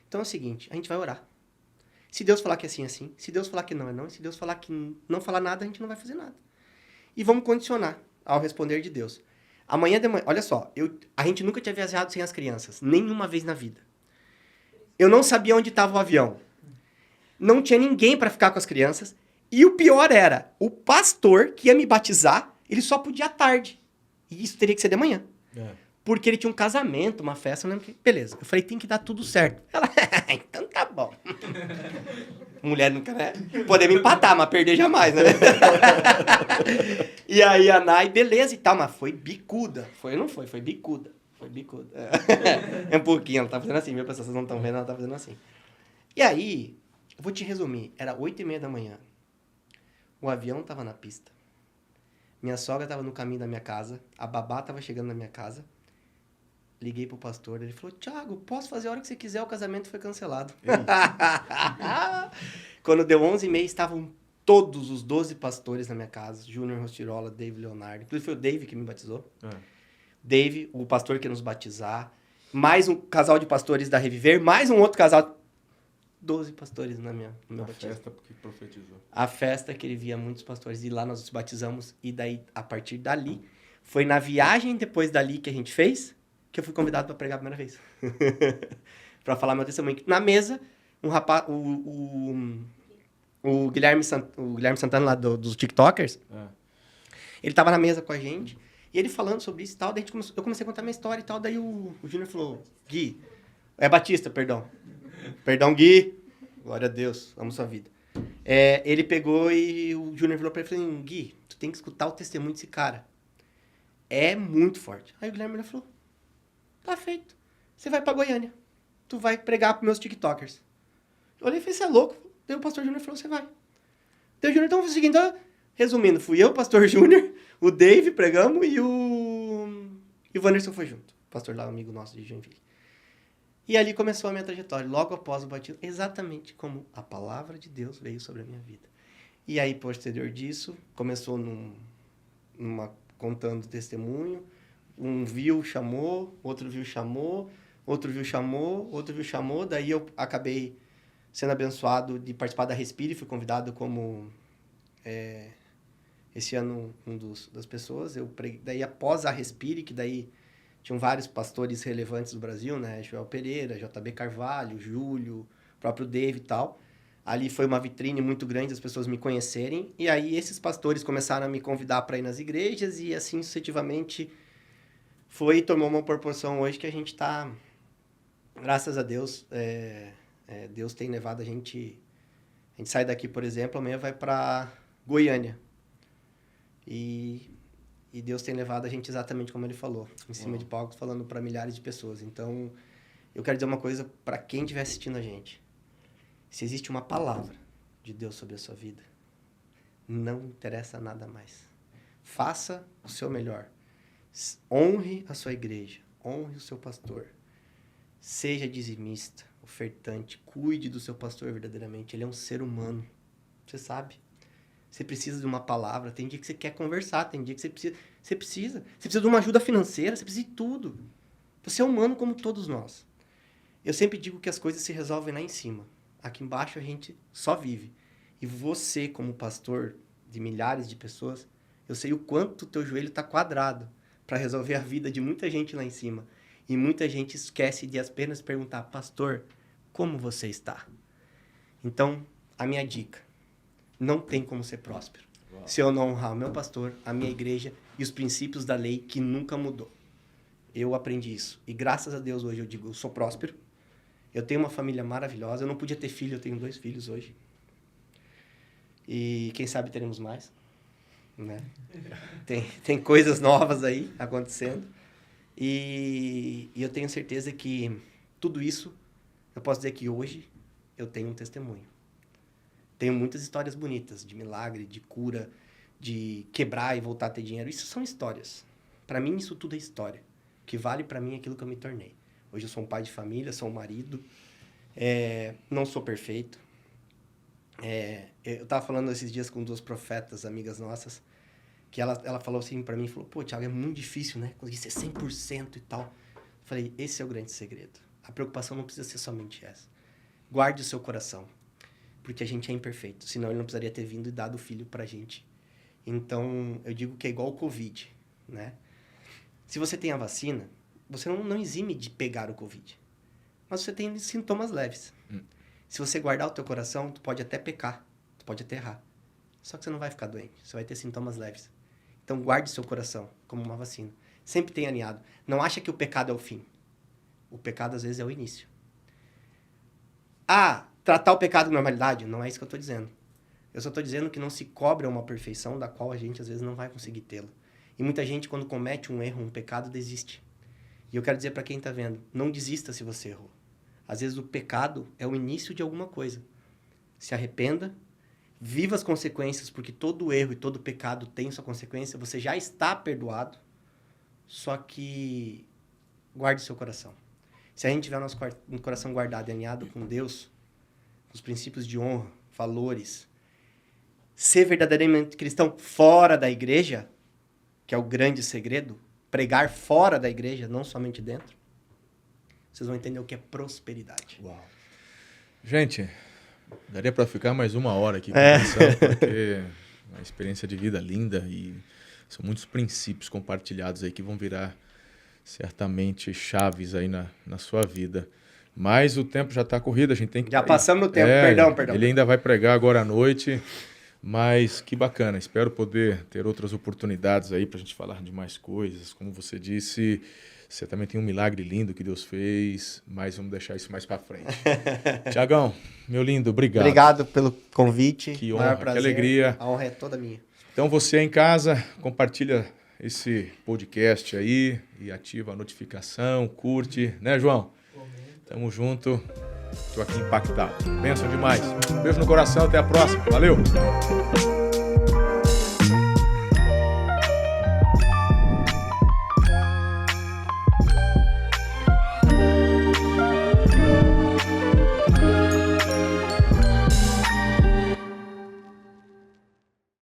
Então é o seguinte, a gente vai orar. Se Deus falar que é sim, é sim. Se Deus falar que não, é não. Se Deus falar que não falar nada, a gente não vai fazer nada. E vamos condicionar ao responder de Deus. Amanhã de manhã, olha só, a gente nunca tinha viajado sem as crianças, nenhuma vez na vida. Eu não sabia onde estava o avião. Não tinha ninguém para ficar com as crianças. E o pior era, o pastor que ia me batizar, ele só podia à tarde. E isso teria que ser de manhã. Porque ele tinha um casamento, uma festa, não lembro que. Beleza. Eu falei, tem que dar tudo certo. Ela, então tá bom. Mulher nunca, né? Poder me empatar, mas perder jamais, né? E aí a Nai, beleza e tal, mas foi bicuda. Foi bicuda. Foi bicuda. É um pouquinho, ela tá fazendo assim, viu, pessoal? Vocês não estão vendo, ela tá fazendo assim. E aí, eu vou te resumir, era 8h30 da manhã. O avião tava na pista. Minha sogra tava no caminho da minha casa, a babá tava chegando na minha casa. Liguei pro pastor, ele falou, Thiago, posso fazer a hora que você quiser, o casamento foi cancelado. Quando deu 11h30, estavam todos os 12 pastores na minha casa, Júnior Rostirola, Dave Leonardo, inclusive foi o Dave que me batizou. Dave, o pastor que ia nos batizar, mais um casal de pastores da Reviver, mais um outro casal, 12 pastores no meu batismo. A festa que profetizou. A festa que ele via muitos pastores, e lá nós nos batizamos, e daí, a partir dali, foi na viagem depois dali que a gente fez, que eu fui convidado para pregar a primeira vez. Para falar meu testemunho. Na mesa, um rapaz, o Guilherme Santana, lá dos TikTokers, ele tava na mesa com a gente, e ele falando sobre isso e tal, daí eu comecei a contar minha história e tal, daí o Júnior falou, Gui, Batista, perdão. Perdão, Gui, glória a Deus, amo sua vida. Ele pegou e o Júnior falou pra ele, falou, Gui, tu tem que escutar o testemunho desse cara. É muito forte. Aí o Guilherme falou, tá feito. Você vai pra Goiânia. Tu vai pregar pros meus TikTokers. Eu olhei e falei, você é louco? Daí o pastor Júnior falou, você vai. Daí o Júnior, então, foi o seguinte, resumindo, fui eu, o pastor Júnior, o Dave, pregamos, e o Wanderson foi junto. O pastor lá, amigo nosso de Joinville. E ali começou a minha trajetória, logo após o batismo, exatamente como a palavra de Deus veio sobre a minha vida. E aí, posterior disso, começou contando testemunho. Um viu, chamou, outro viu, chamou, outro viu, chamou, outro viu, chamou. Daí eu acabei sendo abençoado de participar da Respire, fui convidado como, esse ano, das pessoas. Eu preguei, daí após a Respire, que daí tinham vários pastores relevantes do Brasil, né? Joel Pereira, JB Carvalho, Júlio, próprio Dave e tal. Ali foi uma vitrine muito grande, as pessoas me conhecerem. E aí esses pastores começaram a me convidar para ir nas igrejas e assim sucessivamente tomou uma proporção hoje que a gente está, graças a Deus, Deus tem levado a gente sai daqui, por exemplo, amanhã vai para Goiânia. E Deus tem levado a gente exatamente como ele falou, em cima de palcos, falando para milhares de pessoas. Então, eu quero dizer uma coisa para quem estiver assistindo a gente. Se existe uma palavra de Deus sobre a sua vida, não interessa nada mais. Faça o seu melhor. Honre a sua igreja. Honre o seu pastor. Seja dizimista, ofertante. Cuide do seu pastor verdadeiramente. Ele é um ser humano. Você sabe. Você precisa de uma palavra. Tem dia que você quer conversar. Tem dia que você precisa. Você precisa de uma ajuda financeira. Você precisa de tudo. Você é humano como todos nós. Eu sempre digo que as coisas se resolvem lá em cima. Aqui embaixo a gente só vive. E você, como pastor de milhares de pessoas, eu sei o quanto o teu joelho está quadrado para resolver a vida de muita gente lá em cima. E muita gente esquece de apenas perguntar, pastor, como você está? Então, a minha dica, não tem como ser próspero se eu não honrar o meu pastor, a minha igreja e os princípios da lei que nunca mudou. Eu aprendi isso. E graças a Deus hoje eu digo, eu sou próspero. Eu tenho uma família maravilhosa. Eu não podia ter filho, eu tenho 2 filhos hoje. E quem sabe teremos mais. Né? Tem coisas novas aí acontecendo. E eu tenho certeza que tudo isso, eu posso dizer que hoje eu tenho um testemunho. Tenho muitas histórias bonitas, de milagre, de cura, de quebrar e voltar a ter dinheiro. Isso são histórias. Para mim, isso tudo é história. O que vale para mim é aquilo que eu me tornei. Hoje eu sou um pai de família, sou um marido, não sou perfeito. Eu estava falando esses dias com 2 profetas, amigas nossas, que ela falou assim para mim, falou, pô, Thiago, é muito difícil, né? Conseguir ser 100% e tal. Eu falei, esse é o grande segredo. A preocupação não precisa ser somente essa. Guarde o seu coração, porque a gente é imperfeito, senão ele não precisaria ter vindo e dado o filho pra gente. Então, eu digo que é igual o Covid, né? Se você tem a vacina, você não exime de pegar o Covid. Mas você tem sintomas leves. Se você guardar o teu coração, tu pode até pecar. Tu pode até errar. Só que você não vai ficar doente. Você vai ter sintomas leves. Então, guarde seu coração como uma vacina. Sempre tenha alinhado. Não acha que o pecado é o fim. O pecado, às vezes, é o início. Tratar o pecado com normalidade? Não é isso que eu estou dizendo. Eu só estou dizendo que não se cobra uma perfeição da qual a gente, às vezes, não vai conseguir tê-la. E muita gente, quando comete um erro, um pecado, desiste. E eu quero dizer para quem está vendo, não desista se você errou. Às vezes o pecado é o início de alguma coisa. Se arrependa, viva as consequências, porque todo erro e todo pecado tem sua consequência. Você já está perdoado, só que guarde seu coração. Se a gente tiver nosso coração guardado e alinhado com Deus, com os princípios de honra, valores, ser verdadeiramente cristão fora da igreja, que é o grande segredo, pregar fora da igreja, não somente dentro, vocês vão entender o que é prosperidade. Uau. Gente, daria para ficar mais 1 hora aqui conversando, porque é uma experiência de vida linda e são muitos princípios compartilhados aí que vão virar certamente chaves aí na sua vida. Mas o tempo já está corrido, a gente tem que... Já passamos o tempo, perdão. Ele ainda vai pregar agora à noite, mas que bacana. Espero poder ter outras oportunidades aí para a gente falar de mais coisas. Como você disse, você também tem um milagre lindo que Deus fez, mas vamos deixar isso mais para frente. Tiagão, meu lindo, obrigado. Obrigado pelo convite. Que honra, que alegria. A honra é toda minha. Então você em casa, compartilha esse podcast aí e ativa a notificação, curte, né, João? Tamo junto. Tô aqui impactado. Bênção demais. Beijo no coração, até a próxima. Valeu!